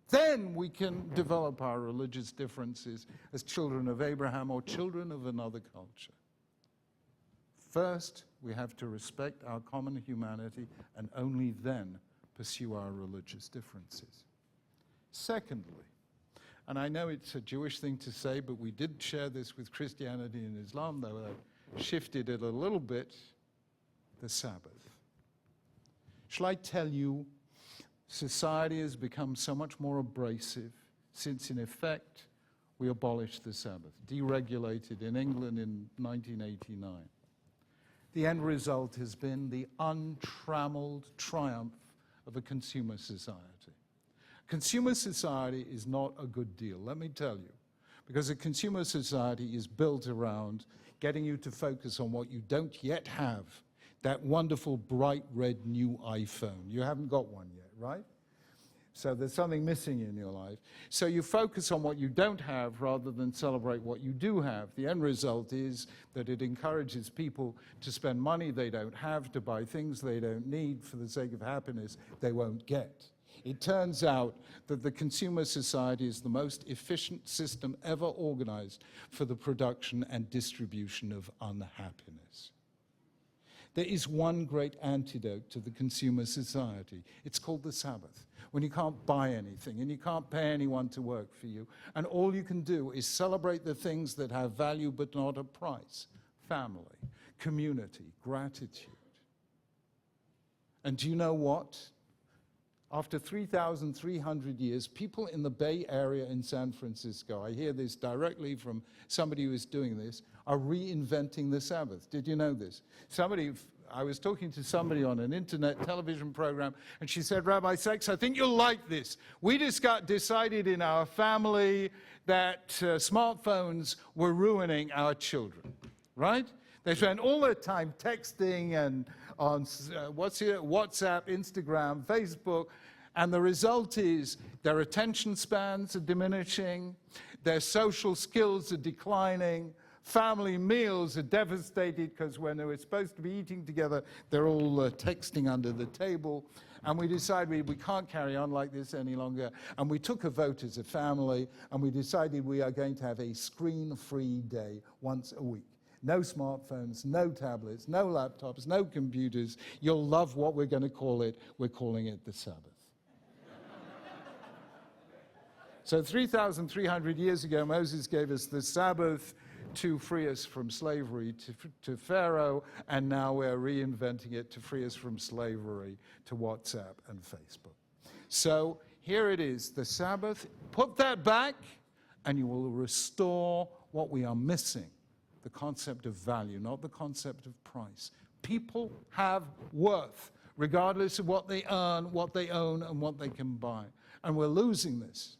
Then we can develop our religious differences as children of Abraham or children of another culture. First, we have to respect our common humanity and only then pursue our religious differences. Secondly, and I know it's a Jewish thing to say, but we did share this with Christianity and Islam, though I shifted it a little bit, the Sabbath. Shall I tell you, society has become so much more abrasive since, in effect, we abolished the Sabbath, deregulated in England in 1989. The end result has been the untrammeled triumph of a consumer society. Consumer society is not a good deal, let me tell you, because a consumer society is built around getting you to focus on what you don't yet have, that wonderful bright red new iPhone. You haven't got one yet, right? So there's something missing in your life. So you focus on what you don't have rather than celebrate what you do have. The end result is that it encourages people to spend money they don't have, to buy things they don't need for the sake of happiness they won't get. It turns out that the consumer society is the most efficient system ever organized for the production and distribution of unhappiness. There is one great antidote to the consumer society. It's called the Sabbath, when you can't buy anything and you can't pay anyone to work for you, and all you can do is celebrate the things that have value but not a price: family, community, gratitude. And do you know what? After 3,300 years, people in the Bay Area in San Francisco, I hear this directly from somebody who is doing this, are reinventing the Sabbath. Did you know this? I was talking to somebody on an internet television program, and she said, Rabbi Sacks, I think you'll like this. We just decided in our family that smartphones were ruining our children, right? They spend all their time texting and on WhatsApp, Instagram, Facebook, and the result is their attention spans are diminishing, their social skills are declining, family meals are devastated because when they were supposed to be eating together, they're all texting under the table. And we decided we can't carry on like this any longer. And we took a vote as a family, and we decided we are going to have a screen-free day once a week. No smartphones, no tablets, no laptops, no computers. You'll love what we're going to call it. We're calling it the Sabbath. So 3,300 years ago, Moses gave us the Sabbath to free us from slavery to Pharaoh, and now we're reinventing it to free us from slavery to WhatsApp and Facebook. So here it is, the Sabbath. Put that back, and you will restore what we are missing. The concept of value, not the concept of price. People have worth, regardless of what they earn, what they own, and what they can buy. And we're losing this.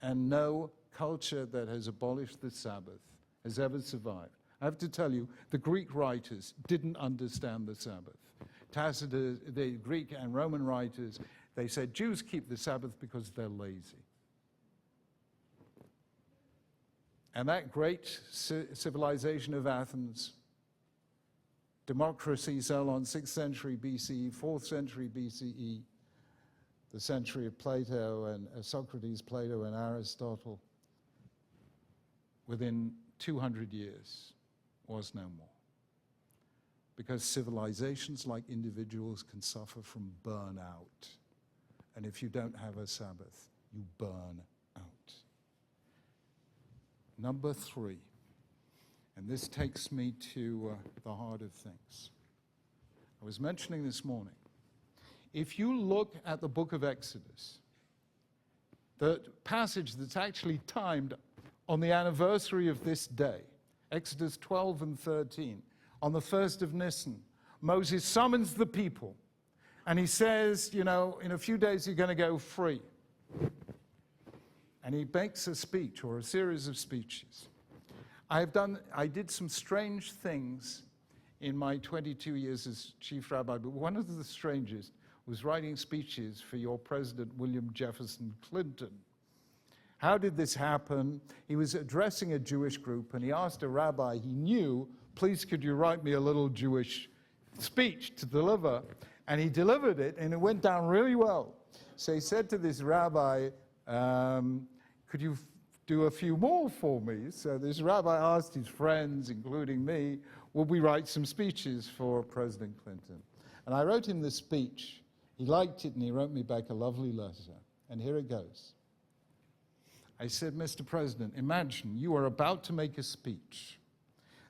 And no culture that has abolished the Sabbath has ever survived. I have to tell you, the Greek writers didn't understand the Sabbath. Tacitus, the Greek and Roman writers, they said Jews keep the Sabbath because they're lazy. And that great civilization of Athens, democracy fell on 6th century BCE, 4th century BCE, the century of Plato and Socrates, Plato and Aristotle. Within 200 years was no more. Because civilizations, like individuals, can suffer from burnout. And if you don't have a Sabbath, you burn out. Number 3, And this takes me to the heart of things. I was mentioning this morning, if you look at the book of Exodus, the passage that's actually timed on the anniversary of this day, Exodus 12 and 13, on the 1st of Nisan, Moses summons the people, and he says, you know, in a few days you're going to go free. And he makes a speech, or a series of speeches. I did some strange things in my 22 years as Chief Rabbi, but one of the strangest was writing speeches for your President, William Jefferson Clinton. How did this happen? He was addressing a Jewish group, and he asked a rabbi he knew, please could you write me a little Jewish speech to deliver? And he delivered it, and it went down really well. So he said to this rabbi, could you do a few more for me? So this rabbi asked his friends, including me, would we write some speeches for President Clinton? And I wrote him the speech. He liked it, and he wrote me back a lovely letter. And here it goes. I said, Mr. President, imagine you are about to make a speech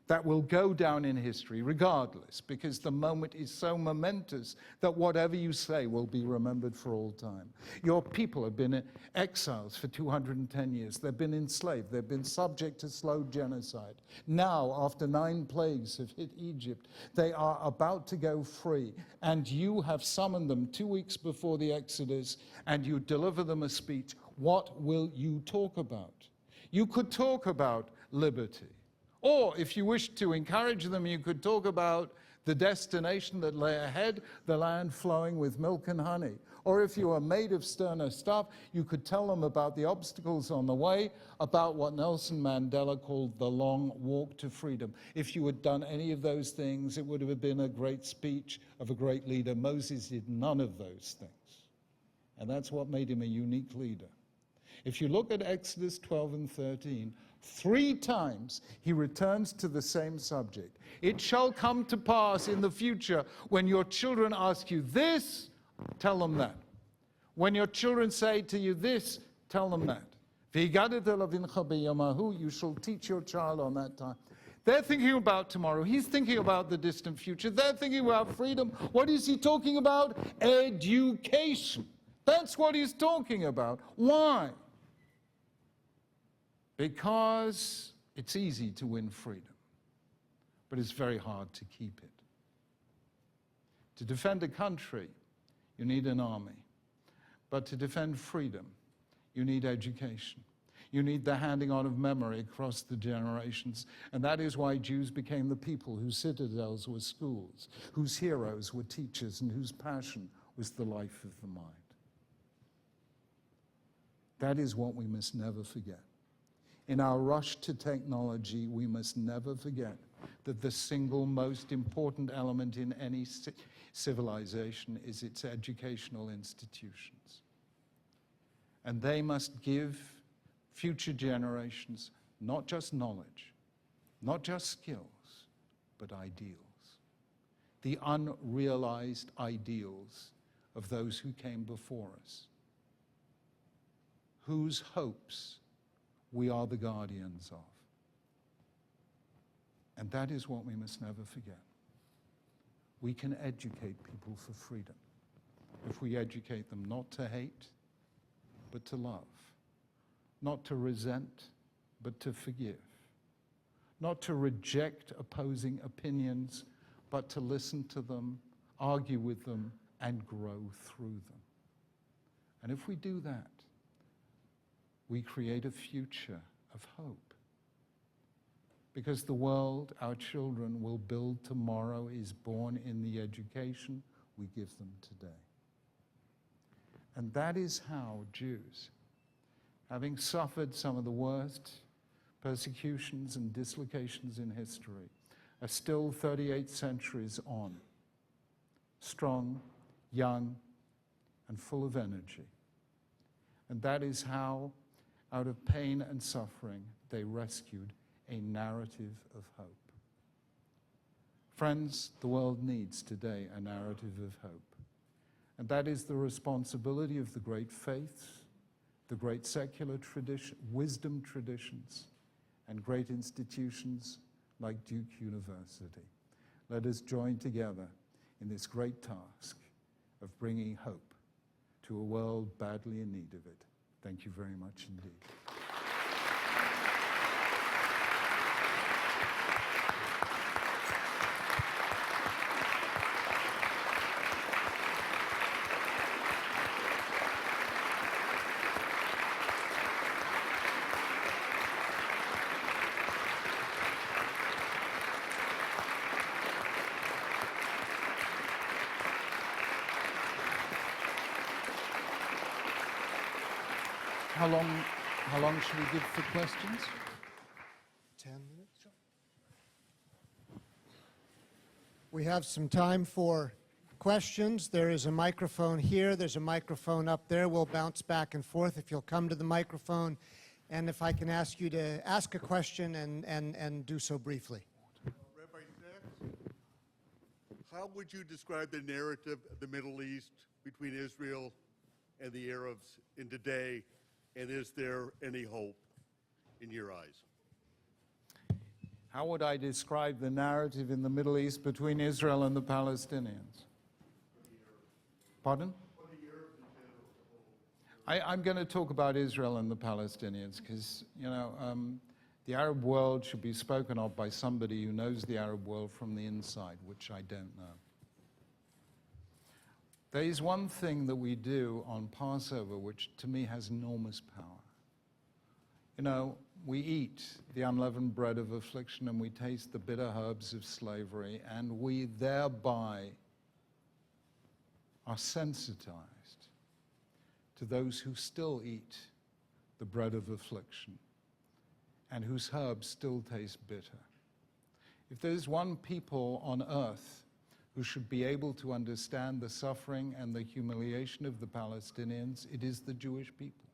that will go down in history regardless, because the moment is so momentous that whatever you say will be remembered for all time. Your people have been exiles for 210 years. They've been enslaved. They've been subject to slow genocide. Now, after 9 plagues have hit Egypt, they are about to go free, and you have summoned them 2 weeks before the Exodus, and you deliver them a speech. What will you talk about? You could talk about liberty. Or, if you wish to encourage them, you could talk about the destination that lay ahead, the land flowing with milk and honey. Or if you are made of sterner stuff, you could tell them about the obstacles on the way, about what Nelson Mandela called the long walk to freedom. If you had done any of those things, it would have been a great speech of a great leader. Moses did none of those things. And that's what made him a unique leader. If you look at Exodus 12 and 13, 3 times he returns to the same subject. It shall come to pass in the future when your children ask you this, tell them that. When your children say to you this, tell them that. You shall teach your child on that time. They're thinking about tomorrow. He's thinking about the distant future. They're thinking about freedom. What is he talking about? Education. That's what he's talking about. Why? Because it's easy to win freedom, but it's very hard to keep it. To defend a country, you need an army. But to defend freedom, you need education. You need the handing on of memory across the generations. And that is why Jews became the people whose citadels were schools, whose heroes were teachers, and whose passion was the life of the mind. That is what we must never forget. In our rush to technology, we must never forget that the single most important element in any civilization is its educational institutions. And they must give future generations not just knowledge, not just skills, but ideals. The unrealized ideals of those who came before us, whose hopes we are the guardians of. And that is what we must never forget. We can educate people for freedom if we educate them not to hate, but to love, not to resent, but to forgive, not to reject opposing opinions, but to listen to them, argue with them, and grow through them. And if we do that, we create a future of hope. Because the world our children will build tomorrow is born in the education we give them today. And that is how Jews, having suffered some of the worst persecutions and dislocations in history, are still 38 centuries on, strong, young, and full of energy. And that is how, out of pain and suffering, they rescued a narrative of hope. Friends, the world needs today a narrative of hope. And that is the responsibility of the great faiths, the great secular tradition, wisdom traditions, and great institutions like Duke University. Let us join together in this great task of bringing hope to a world badly in need of it. Thank you very much indeed. How long should we give for questions? 10 minutes. We have some time for questions. There is a microphone here. There's a microphone up there. We'll bounce back and forth if you'll come to the microphone. And if I can ask you to ask a question and do so briefly. Rabbi Sacks, how would you describe the narrative of the Middle East between Israel and the Arabs in today? And is there any hope in your eyes? How would I describe the narrative in the Middle East between Israel and the Palestinians? Pardon? I'm going to talk about Israel and the Palestinians because, the Arab world should be spoken of by somebody who knows the Arab world from the inside, which I don't know. There is one thing that we do on Passover which to me has enormous power. We eat the unleavened bread of affliction and we taste the bitter herbs of slavery, and we thereby are sensitized to those who still eat the bread of affliction and whose herbs still taste bitter. If there's one people on earth who should be able to understand the suffering and the humiliation of the Palestinians, it is the Jewish people.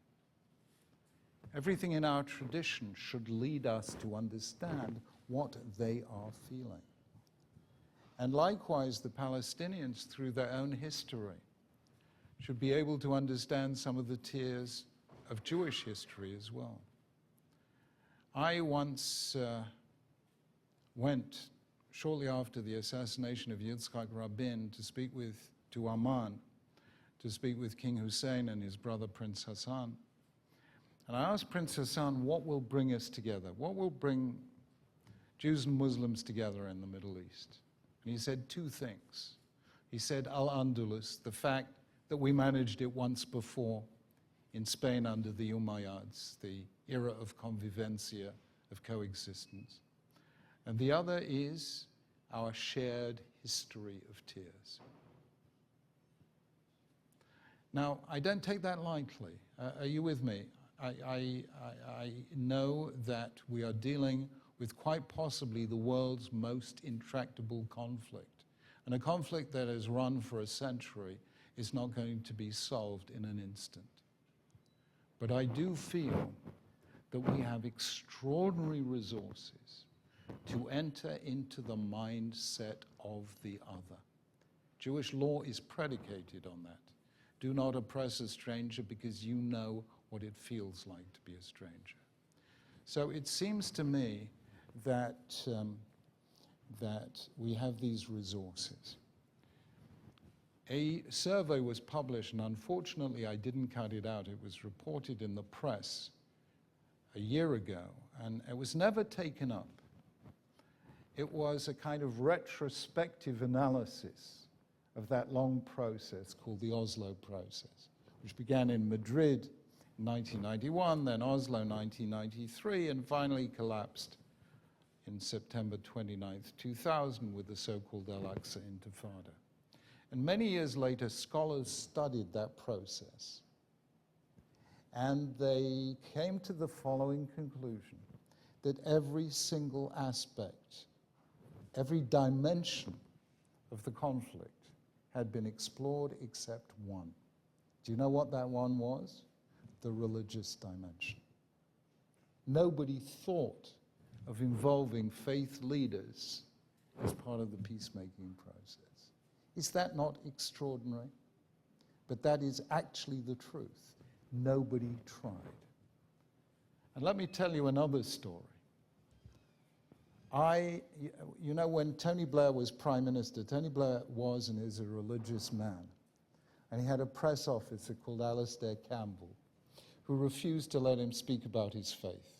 Everything in our tradition should lead us to understand what they are feeling. And likewise, the Palestinians, through their own history, should be able to understand some of the tears of Jewish history as well. I once went shortly after the assassination of Yitzhak Rabin to Amman to speak with King Hussein and his brother Prince Hassan. And I asked Prince Hassan, what will bring us together? What will bring Jews and Muslims together in the Middle East? And he said two things. He said, Al-Andalus, the fact that we managed it once before in Spain under the Umayyads, the era of convivencia, of coexistence. And the other is our shared history of tears. Now, I don't take that lightly. Are you with me? I know that we are dealing with quite possibly the world's most intractable conflict. And a conflict that has run for a century is not going to be solved in an instant. But I do feel that we have extraordinary resources to enter into the mindset of the other. Jewish law is predicated on that. Do not oppress a stranger because you know what it feels like to be a stranger. So it seems to me that, that we have these resources. A survey was published, and unfortunately I didn't cut it out. It was reported in the press a year ago, and it was never taken up. It was a kind of retrospective analysis of that long process called the Oslo process, which began in Madrid in 1991, then Oslo 1993, and finally collapsed in September 29th, 2000 with the so-called Al-Aqsa Intifada. And many years later, scholars studied that process, and they came to the following conclusion, that every single aspect, every dimension of the conflict had been explored except one. Do you know what that one was? The religious dimension. Nobody thought of involving faith leaders as part of the peacemaking process. Is that not extraordinary? But that is actually the truth. Nobody tried. And let me tell you another story. You know, when Tony Blair was Prime Minister, Tony Blair was and is a religious man. And he had a press officer called Alastair Campbell, who refused to let him speak about his faith.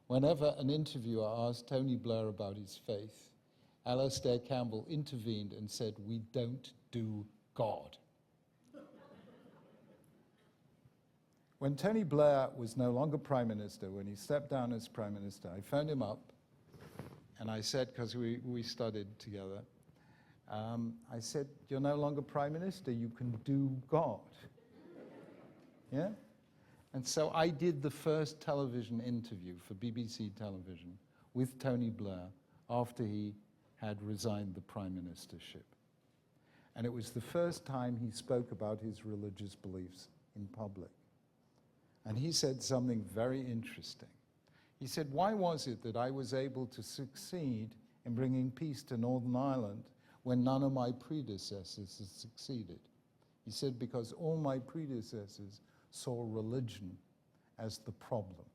Whenever an interviewer asked Tony Blair about his faith, Alastair Campbell intervened and said, "We don't do God." When Tony Blair was no longer Prime Minister, when he stepped down as Prime Minister, I phoned him up and I said, because we studied together, I said, "You're no longer Prime Minister, you can do God." Yeah? And so I did the first television interview for BBC television with Tony Blair after he had resigned the prime ministership. And it was the first time he spoke about his religious beliefs in public. And he said something very interesting. He said, "Why was it that I was able to succeed in bringing peace to Northern Ireland when none of my predecessors had succeeded?" He said, "Because all my predecessors saw religion as the problem.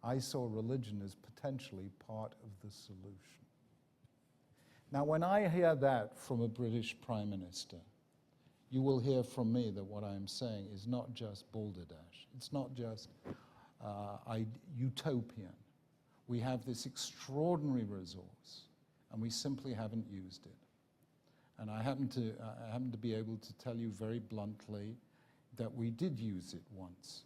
I saw religion as potentially part of the solution." Now, when I hear that from a British Prime Minister, you will hear from me that what I am saying is not just balderdash. It's not just utopian. We have this extraordinary resource, and we simply haven't used it. And I happen to be able to tell you very bluntly that we did use it once.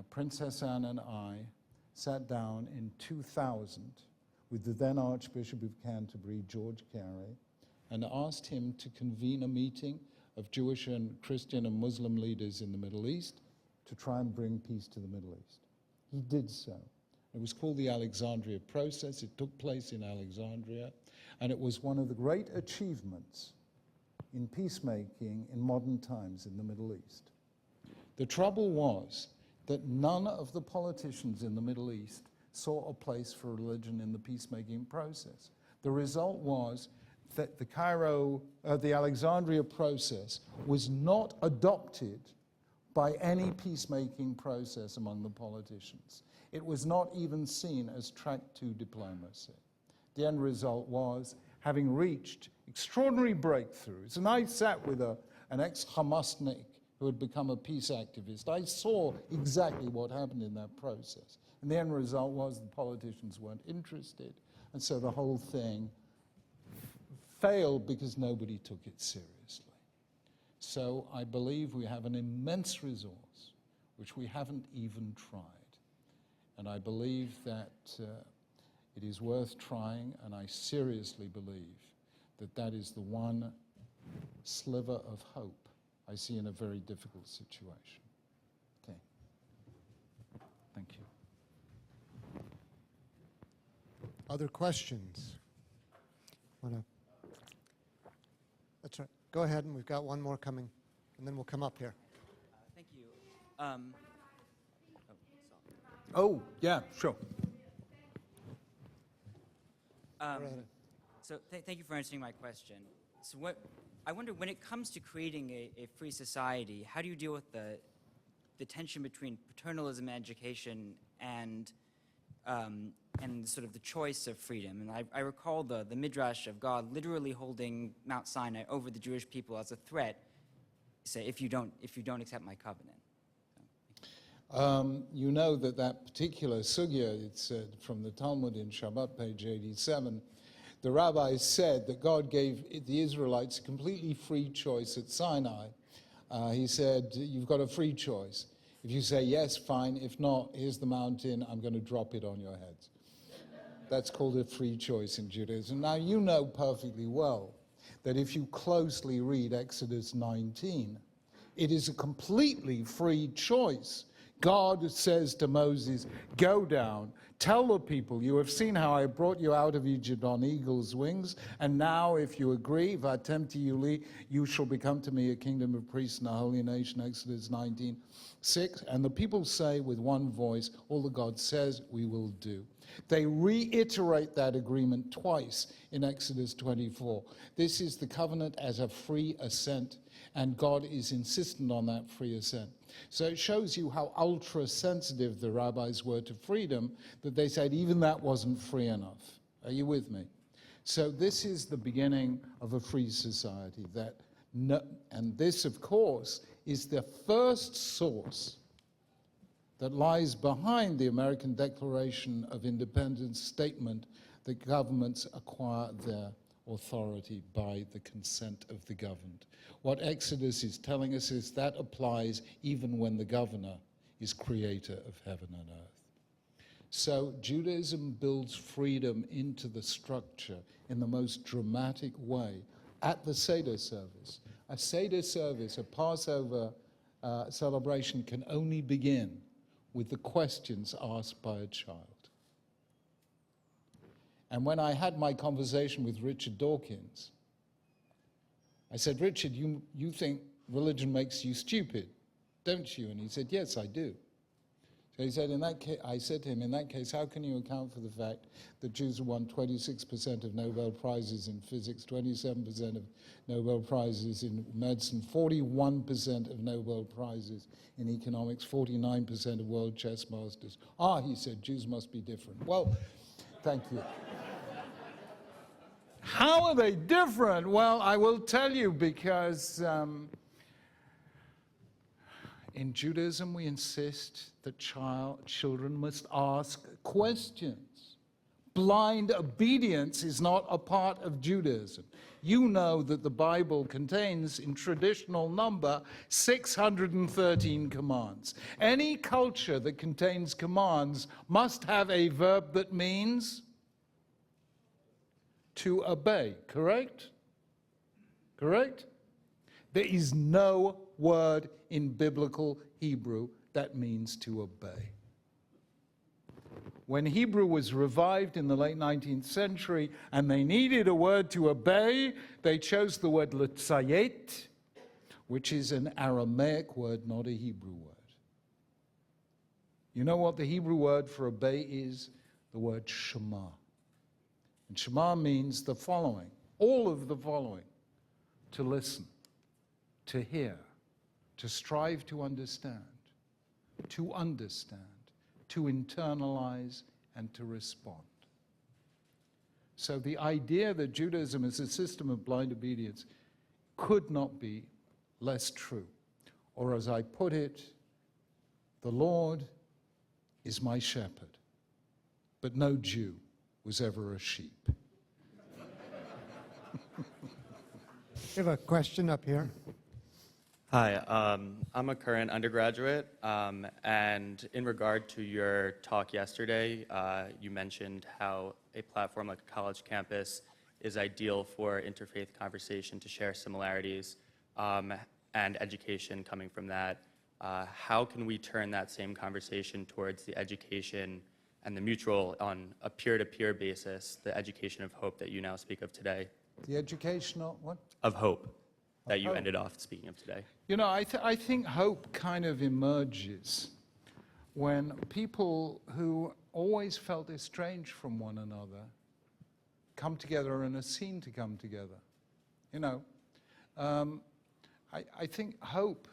Princess Anne and I sat down in 2000 with the then Archbishop of Canterbury, George Carey, and asked him to convene a meeting of Jewish and Christian and Muslim leaders in the Middle East to try and bring peace to the Middle East. He did so. It was called the Alexandria Process. It took place in Alexandria, and it was one of the great achievements in peacemaking in modern times in the Middle East. The trouble was that none of the politicians in the Middle East saw a place for religion in the peacemaking process. The result was that the Alexandria process was not adopted by any peacemaking process among the politicians. It was not even seen as track to diplomacy. The end result was, having reached extraordinary breakthroughs, and I sat with an ex-Hamasnik who had become a peace activist. I saw exactly what happened in that process. And the end result was the politicians weren't interested, and so the whole thing failed because nobody took it seriously. So I believe we have an immense resource which we haven't even tried. And I believe that it is worth trying, and I seriously believe that that is the one sliver of hope I see in a very difficult situation. Okay. Thank you. Other questions? That's right. Go ahead, and we've got one more coming, and then we'll come up here. Thank you. Oh, yeah, sure. So thank you for answering my question. So I wonder, when it comes to creating a free society, how do you deal with the tension between paternalism and education and sort of the choice of freedom? And I recall the Midrash of God literally holding Mount Sinai over the Jewish people as a threat, say, if you don't accept my covenant. You know that particular sugya, it's from the Talmud in Shabbat, page 87, the rabbis said that God gave the Israelites a completely free choice at Sinai. He said, you've got a free choice. If you say yes, fine. If not, here's the mountain. I'm going to drop it on your heads. That's called a free choice in Judaism. Now, you know perfectly well that if you closely read Exodus 19, it is a completely free choice. God says to Moses, go down, tell the people, you have seen how I brought you out of Egypt on eagle's wings, and now if you agree, you shall become to me a kingdom of priests and a holy nation, Exodus 19:6. And the people say with one voice, all that God says we will do. They reiterate that agreement twice in Exodus 24. This is the covenant as a free assent, and God is insistent on that free assent. So it shows you how ultra-sensitive the rabbis were to freedom, that they said even that wasn't free enough. Are you with me? So this is the beginning of a free society. And this, of course, is the first source that lies behind the American Declaration of Independence statement that governments acquire their authority by the consent of the governed. What Exodus is telling us is that applies even when the governor is creator of heaven and earth. So Judaism builds freedom into the structure in the most dramatic way at the Seder service. A Seder service, a Passover celebration, can only begin with the questions asked by a child. And when I had my conversation with Richard Dawkins, I said, Richard, you think religion makes you stupid, don't you? And he said, yes, I do. So he said, I said to him, in that case, how can you account for the fact that Jews have won 26% of Nobel Prizes in physics, 27% of Nobel Prizes in medicine, 41% of Nobel Prizes in economics, 49% of world chess masters? He said, Jews must be different. Well, thank you. How are they different? Well, I will tell you, because in Judaism, we insist that children must ask questions. Blind obedience is not a part of Judaism. You know that the Bible contains, in traditional number, 613 commands. Any culture that contains commands must have a verb that means to obey, correct? Correct? There is no word in biblical Hebrew that means to obey. When Hebrew was revived in the late 19th century and they needed a word to obey, they chose the word letzayet, which is an Aramaic word, not a Hebrew word. You know what the Hebrew word for obey is? The word Shema. And Shema means the following, all of the following: to listen, to hear, to strive to understand, to internalize, and to respond. So the idea that Judaism is a system of blind obedience could not be less true. Or as I put it, the Lord is my shepherd, but no Jew was ever a sheep. We have a question up here. Hi, I'm a current undergraduate, and in regard to your talk yesterday, you mentioned how a platform like a college campus is ideal for interfaith conversation to share similarities and education coming from that. How can we turn that same conversation towards the education and the mutual on a peer-to-peer basis, the education of hope that you now speak of today? The educational, what? Of hope that you ended off speaking of today. You know, I think hope kind of emerges when people who always felt estranged from one another come together and are seen to come together. You know, I think hope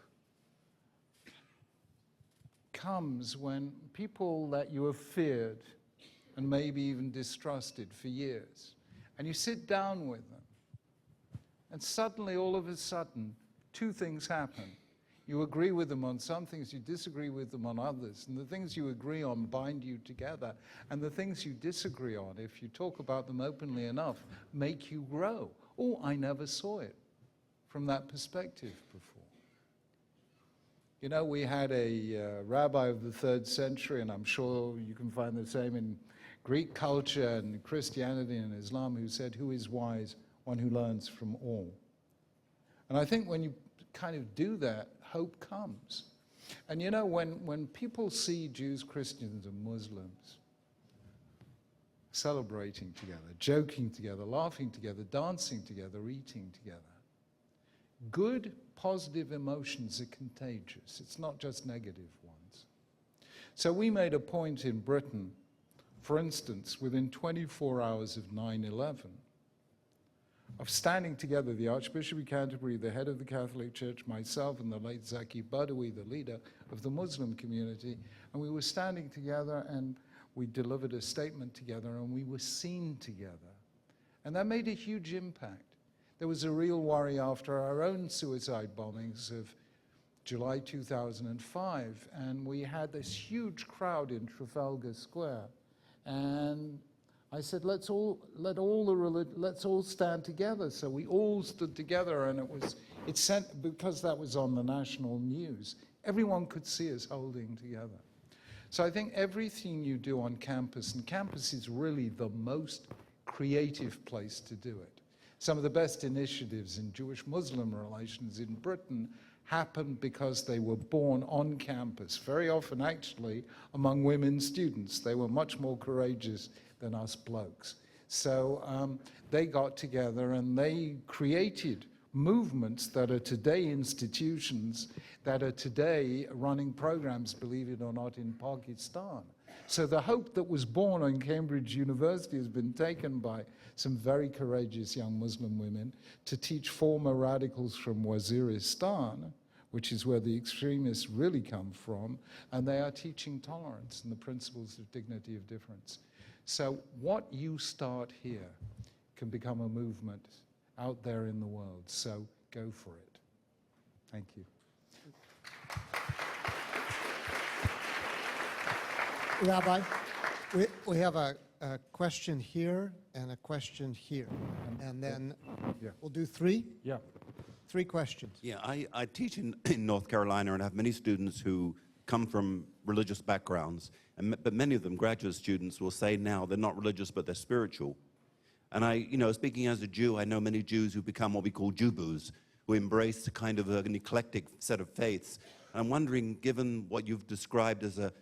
comes when people that you have feared and maybe even distrusted for years, and you sit down with them, and suddenly, all of a sudden, two things happen. You agree with them on some things, you disagree with them on others, and the things you agree on bind you together, and the things you disagree on, if you talk about them openly enough, make you grow. Oh, I never saw it from that perspective before. You know, we had a rabbi of the 3rd century, and I'm sure you can find the same in Greek culture and Christianity and Islam, who said, "Who is wise? One who learns from all." And I think when you kind of do that, hope comes. And you know, when people see Jews, Christians, and Muslims celebrating together, joking together, laughing together, dancing together, eating together, good, positive emotions are contagious. It's not just negative ones. So we made a point in Britain For instance, within 24 hours of 9/11, of standing together, the Archbishop of Canterbury, the head of the Catholic Church, myself, and the late Zaki Badawi, the leader of the Muslim community, and we were standing together and we delivered a statement together and we were seen together. And that made a huge impact. There was a real worry after our own suicide bombings of July 2005, and we had this huge crowd in Trafalgar Square. And I said, let's all stand together. So we all stood together, and it sent, because that was on the national news, everyone could see us holding together. So I think everything you do on campus, and campus is really the most creative place to do it. Some of the best initiatives in Jewish-Muslim relations in Britain happened because they were born on campus, very often actually among women students. They were much more courageous than us blokes. So they got together and they created movements that are today institutions, that are today running programs, believe it or not, in Pakistan. So the hope that was born on Cambridge University has been taken by some very courageous young Muslim women to teach former radicals from Waziristan, which is where the extremists really come from, and they are teaching tolerance and the principles of dignity of difference. So what you start here can become a movement out there in the world. So go for it. Thank you. Rabbi, we have a question here and a question here. And then we'll do three? Yeah. Three questions. Yeah, I teach in North Carolina and have many students who come from religious backgrounds, but many of them, graduate students, will say now they're not religious, but they're spiritual. And speaking as a Jew, I know many Jews who become what we call Jubus, who embrace a kind of an eclectic set of faiths. I'm wondering, given what you've described as a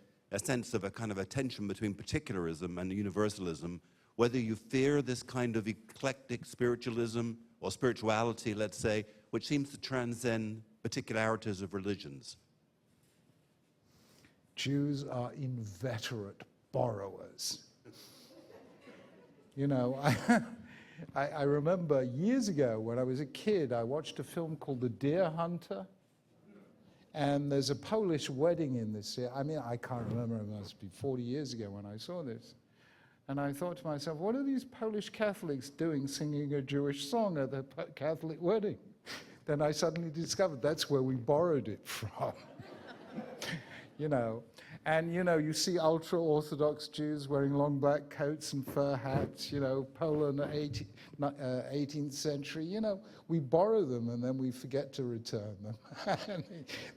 sense of a kind of a tension between particularism and universalism, whether you fear this kind of eclectic spiritualism or spirituality, let's say, which seems to transcend particularities of religions. Jews are inveterate borrowers. You know, I remember years ago when I was a kid, I watched a film called The Deer Hunter. And there's a Polish wedding in this. I mean, I can't remember, it must be 40 years ago when I saw this. And I thought to myself, what are these Polish Catholics doing singing a Jewish song at the Catholic wedding? Then I suddenly discovered that's where we borrowed it from. You know, and you see ultra-Orthodox Jews wearing long black coats and fur hats, Poland, 18th century, we borrow them and then we forget to return them.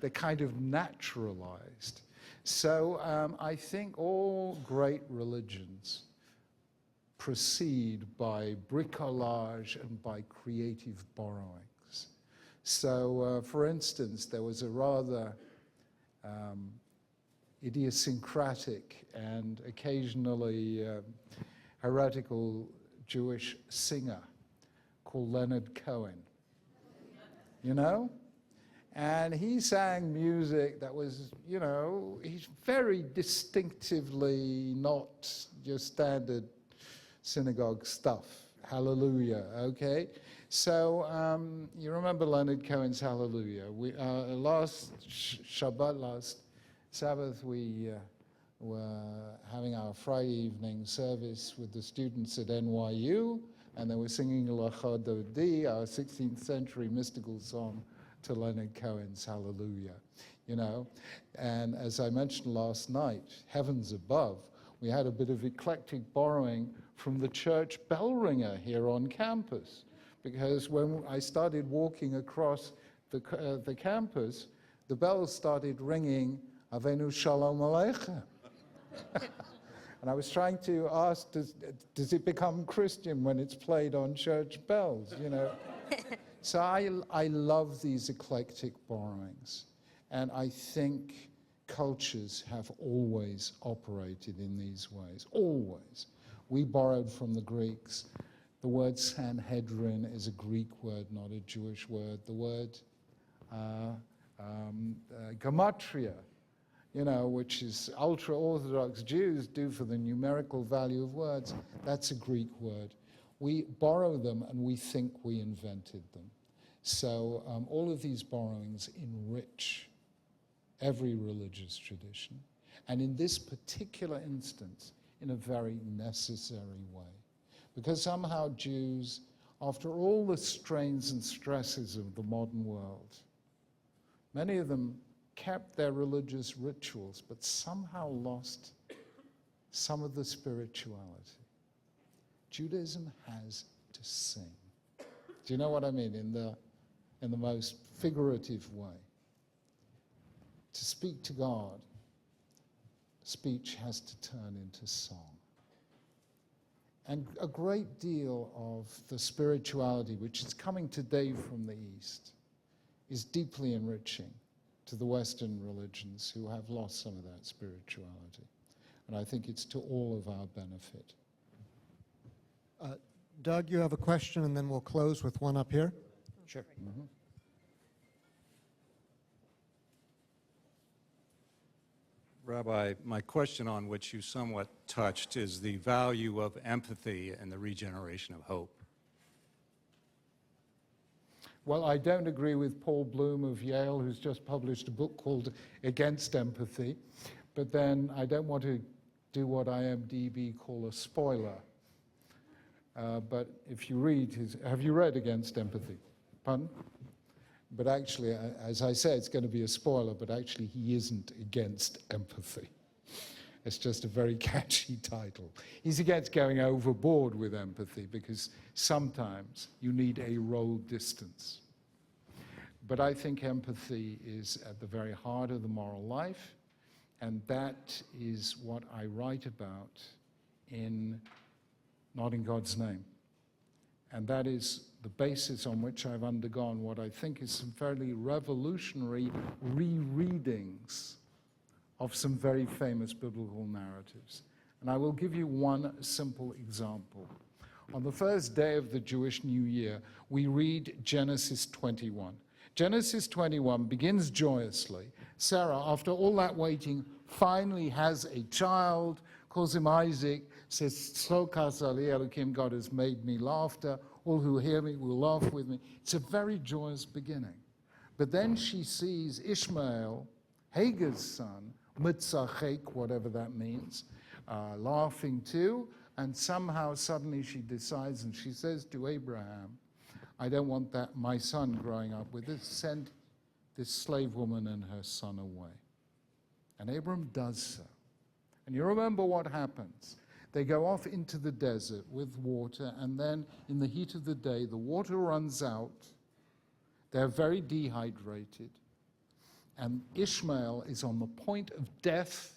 They're kind of naturalized. So I think all great religions proceed by bricolage and by creative borrowings. So, for instance, there was a rather idiosyncratic and occasionally heretical Jewish singer called Leonard Cohen, And he sang music that was, he's very distinctively not your standard synagogue stuff. Hallelujah, okay? So you remember Leonard Cohen's Hallelujah. Last Shabbat, last Sabbath, we were having our Friday evening service with the students at NYU, and they were singing L'Achad Dodi, our 16th century mystical song, to Leonard Cohen's Hallelujah, And as I mentioned last night, heavens above, we had a bit of eclectic borrowing from the church bell ringer here on campus, because when I started walking across the campus, the bells started ringing Avenu Shalom Aleichem. And I was trying to ask, does it become Christian when it's played on church bells, So I love these eclectic borrowings. And I think cultures have always operated in these ways, always. We borrowed from the Greeks. The word Sanhedrin is a Greek word, not a Jewish word. The word gematria, which is ultra-Orthodox Jews do for the numerical value of words, that's a Greek word. We borrow them and we think we invented them. So all of these borrowings enrich every religious tradition, and in this particular instance, in a very necessary way. Because somehow Jews, after all the strains and stresses of the modern world, many of them kept their religious rituals, but somehow lost some of the spirituality. Judaism has to sing. Do you know what I mean? In the most figurative way. To speak to God, speech has to turn into song. And a great deal of the spirituality, which is coming today from the East, is deeply enriching to the Western religions who have lost some of that spirituality. And I think it's to all of our benefit. Doug, you have a question, and then we'll close with one up here. Sure. Mm-hmm. Rabbi, my question on which you somewhat touched is the value of empathy and the regeneration of hope. Well, I don't agree with Paul Bloom of Yale, who's just published a book called Against Empathy, but then I don't want to do what IMDb call a spoiler. But if you read have you read Against Empathy? Pardon? But actually, as I say, it's going to be a spoiler, but actually he isn't against empathy. It's just a very catchy title. He's against going overboard with empathy because sometimes you need a role distance. But I think empathy is at the very heart of the moral life, and that is what I write about in Not in God's Name. And that is the basis on which I've undergone what I think is some fairly revolutionary rereadings of some very famous biblical narratives. And I will give you one simple example. On the first day of the Jewish New Year, we read Genesis 21. Genesis 21 begins joyously. Sarah, after all that waiting, finally has a child, calls him Isaac, says, Slokas Ali Elohim, God has made me laughter. All who hear me will laugh with me. It's a very joyous beginning. But then she sees Ishmael, Hagar's son, Mitzachek, whatever that means, laughing too, and somehow suddenly she decides and she says to Abraham, I don't want that my son growing up with this, send this slave woman and her son away. And Abram does so. And you remember what happens. They go off into the desert with water, and then in the heat of the day, the water runs out. They're very dehydrated. And Ishmael is on the point of death,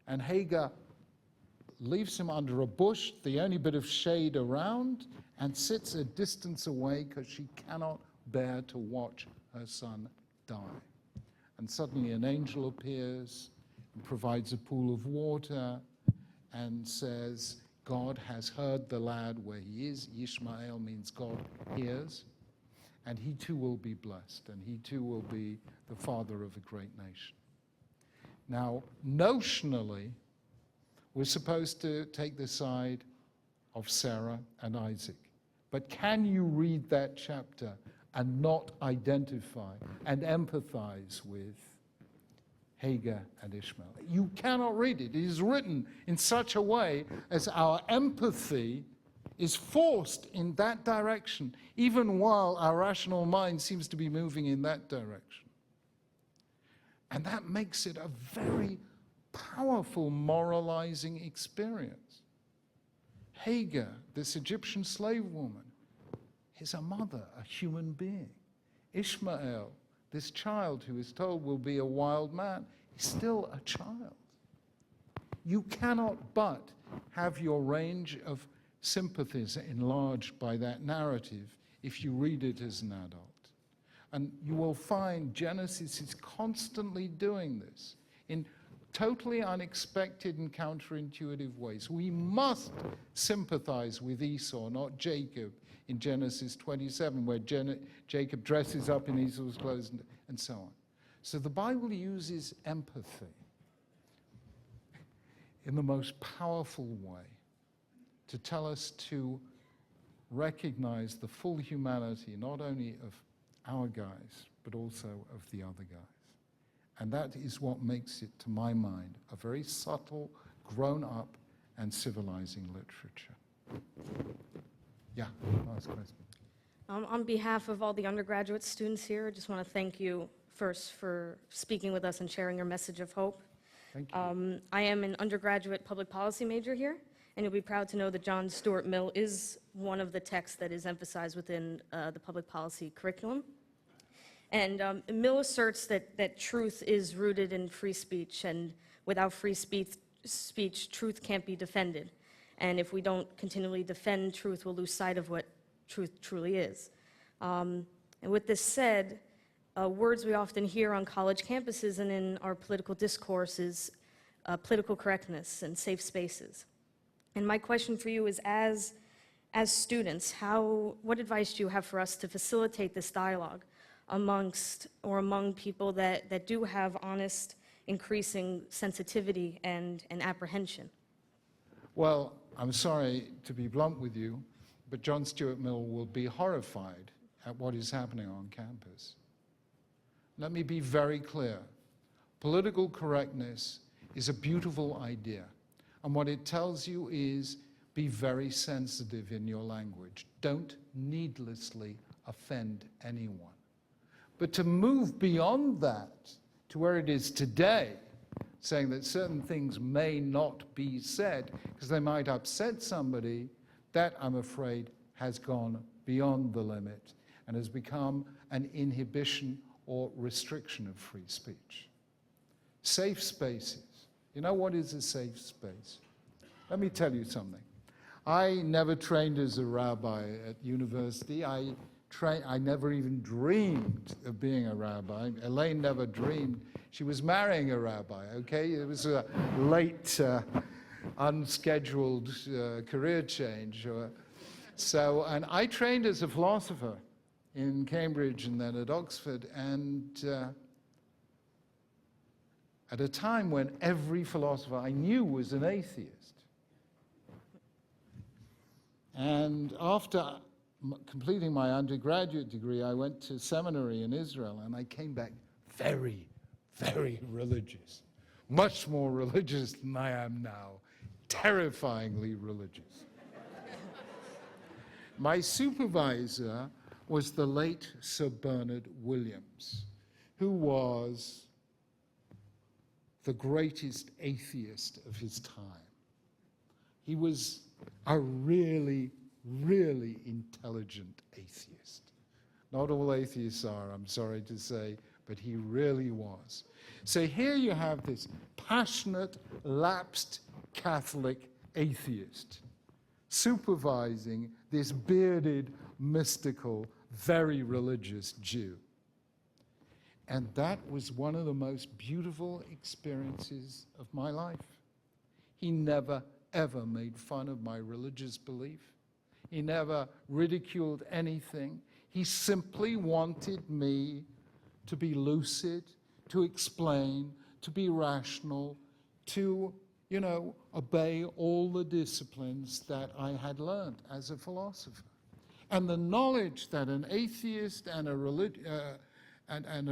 and Hagar leaves him under a bush, the only bit of shade around, and sits a distance away because she cannot bear to watch her son die. And suddenly an angel appears and provides a pool of water and says, God has heard the lad where he is. Ishmael means God hears. And he too will be blessed, and he too will be the father of a great nation. Now, notionally, we're supposed to take the side of Sarah and Isaac. But can you read that chapter and not identify and empathize with Hagar and Ishmael? You cannot read it. It is written in such a way as our empathy is forced in that direction, even while our rational mind seems to be moving in that direction. And that makes it a very powerful moralizing experience. Hagar, this Egyptian slave woman, is a mother, a human being. Ishmael, this child who is told will be a wild man, is still a child. You cannot but have your range of sympathies enlarged by that narrative if you read it as an adult. And you will find Genesis is constantly doing this in totally unexpected and counterintuitive ways. We must sympathize with Esau, not Jacob, in Genesis 27, where Jacob dresses up in Esau's clothes and so on. So the Bible uses empathy in the most powerful way to tell us to recognize the full humanity, not only of our guys, but also of the other guys. And that is what makes it, to my mind, a very subtle, grown-up, and civilizing literature. Yeah, last question. On behalf of all the undergraduate students here, I just want to thank you first for speaking with us and sharing your message of hope. Thank you. I am an undergraduate public policy major here, and you'll be proud to know that John Stuart Mill is one of the texts that is emphasized within the public policy curriculum. And Mill asserts that truth is rooted in free speech, and without free speech, truth can't be defended. And if we don't continually defend truth, we'll lose sight of what truth truly is. And with this said, words we often hear on college campuses and in our political discourse is political correctness and safe spaces. And my question for you is, as students, what advice do you have for us to facilitate this dialogue among people that do have honest, increasing sensitivity and apprehension? Well, I'm sorry to be blunt with you, but John Stuart Mill will be horrified at what is happening on campus. Let me be very clear. Political correctness is a beautiful idea. And what it tells you is be very sensitive in your language. Don't needlessly offend anyone. But to move beyond that to where it is today, saying that certain things may not be said because they might upset somebody, that, I'm afraid, has gone beyond the limit and has become an inhibition or restriction of free speech. Safe spaces. You know what is a safe space? Let me tell you something. I never trained as a rabbi at university. I never even dreamed of being a rabbi. Elaine never dreamed. She was marrying a rabbi, okay? It was a late, unscheduled career change. And I trained as a philosopher in Cambridge and then at Oxford, and at a time when every philosopher I knew was an atheist. And after completing my undergraduate degree, I went to seminary in Israel, and I came back very, very religious. Much more religious than I am now. Terrifyingly religious. My supervisor was the late Sir Bernard Williams, who was the greatest atheist of his time. He was a really, really intelligent atheist. Not all atheists are, I'm sorry to say, but he really was. So here you have this passionate, lapsed Catholic atheist supervising this bearded, mystical, very religious Jew. And that was one of the most beautiful experiences of my life. He never, ever made fun of my religious belief. He never ridiculed anything. He simply wanted me to be lucid, to explain, to be rational, to, obey all the disciplines that I had learned as a philosopher. And the knowledge that an atheist and a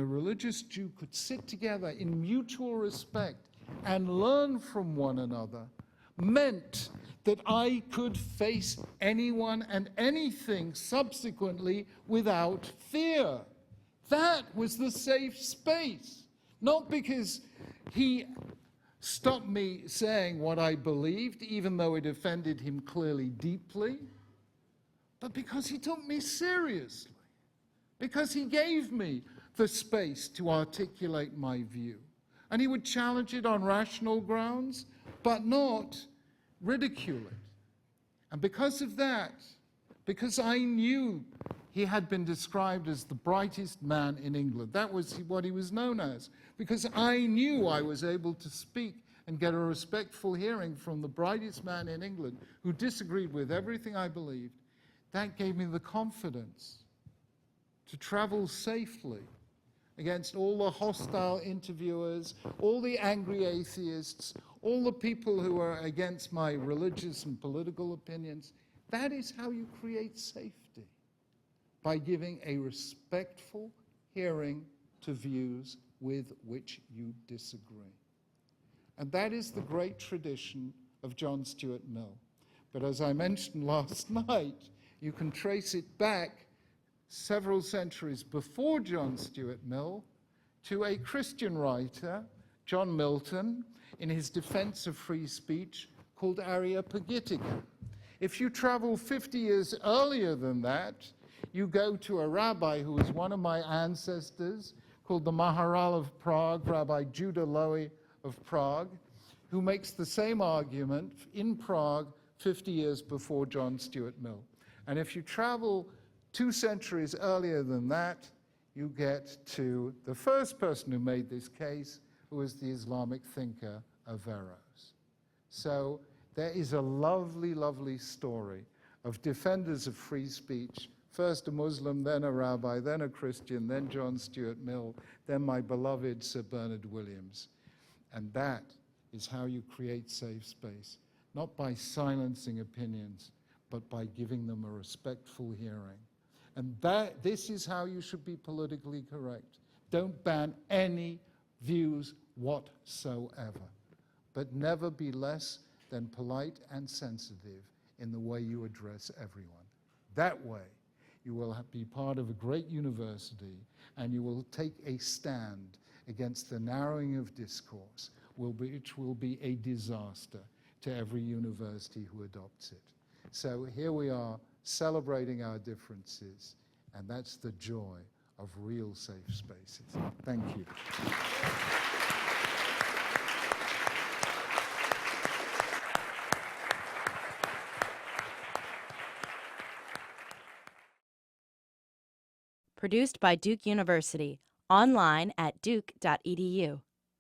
religious Jew could sit together in mutual respect and learn from one another meant that I could face anyone and anything subsequently without fear. That was the safe space. Not because he stopped me saying what I believed, even though it offended him clearly deeply, but because he took me seriously, because he gave me the space to articulate my view. And he would challenge it on rational grounds, but not ridicule it. And because of that, because I knew he had been described as the brightest man in England, that was what he was known as, because I knew I was able to speak and get a respectful hearing from the brightest man in England who disagreed with everything I believed, that gave me the confidence to travel safely against all the hostile interviewers, all the angry atheists, all the people who are against my religious and political opinions. That is how you create safety, by giving a respectful hearing to views with which you disagree. And that is the great tradition of John Stuart Mill. But as I mentioned last night, you can trace it back several centuries before John Stuart Mill to a Christian writer, John Milton, in his defense of free speech called Areopagitica. If you travel 50 years earlier than that, you go to a rabbi who was one of my ancestors, called the Maharal of Prague, Rabbi Judah Lowy of Prague, who makes the same argument in Prague 50 years before John Stuart Mill. And if you travel 2 centuries earlier than that, you get to the first person who made this case, who was the Islamic thinker Averroes. So there is a lovely, lovely story of defenders of free speech, first a Muslim, then a rabbi, then a Christian, then John Stuart Mill, then my beloved Sir Bernard Williams. And that is how you create safe space, not by silencing opinions, but by giving them a respectful hearing. And this is how you should be politically correct. Don't ban any views whatsoever, but never be less than polite and sensitive in the way you address everyone. That way, you will be part of a great university, and you will take a stand against the narrowing of discourse, which will be a disaster to every university who adopts it. So here we are celebrating our differences, and that's the joy of real safe spaces. Thank you. Produced by Duke University, online at duke.edu.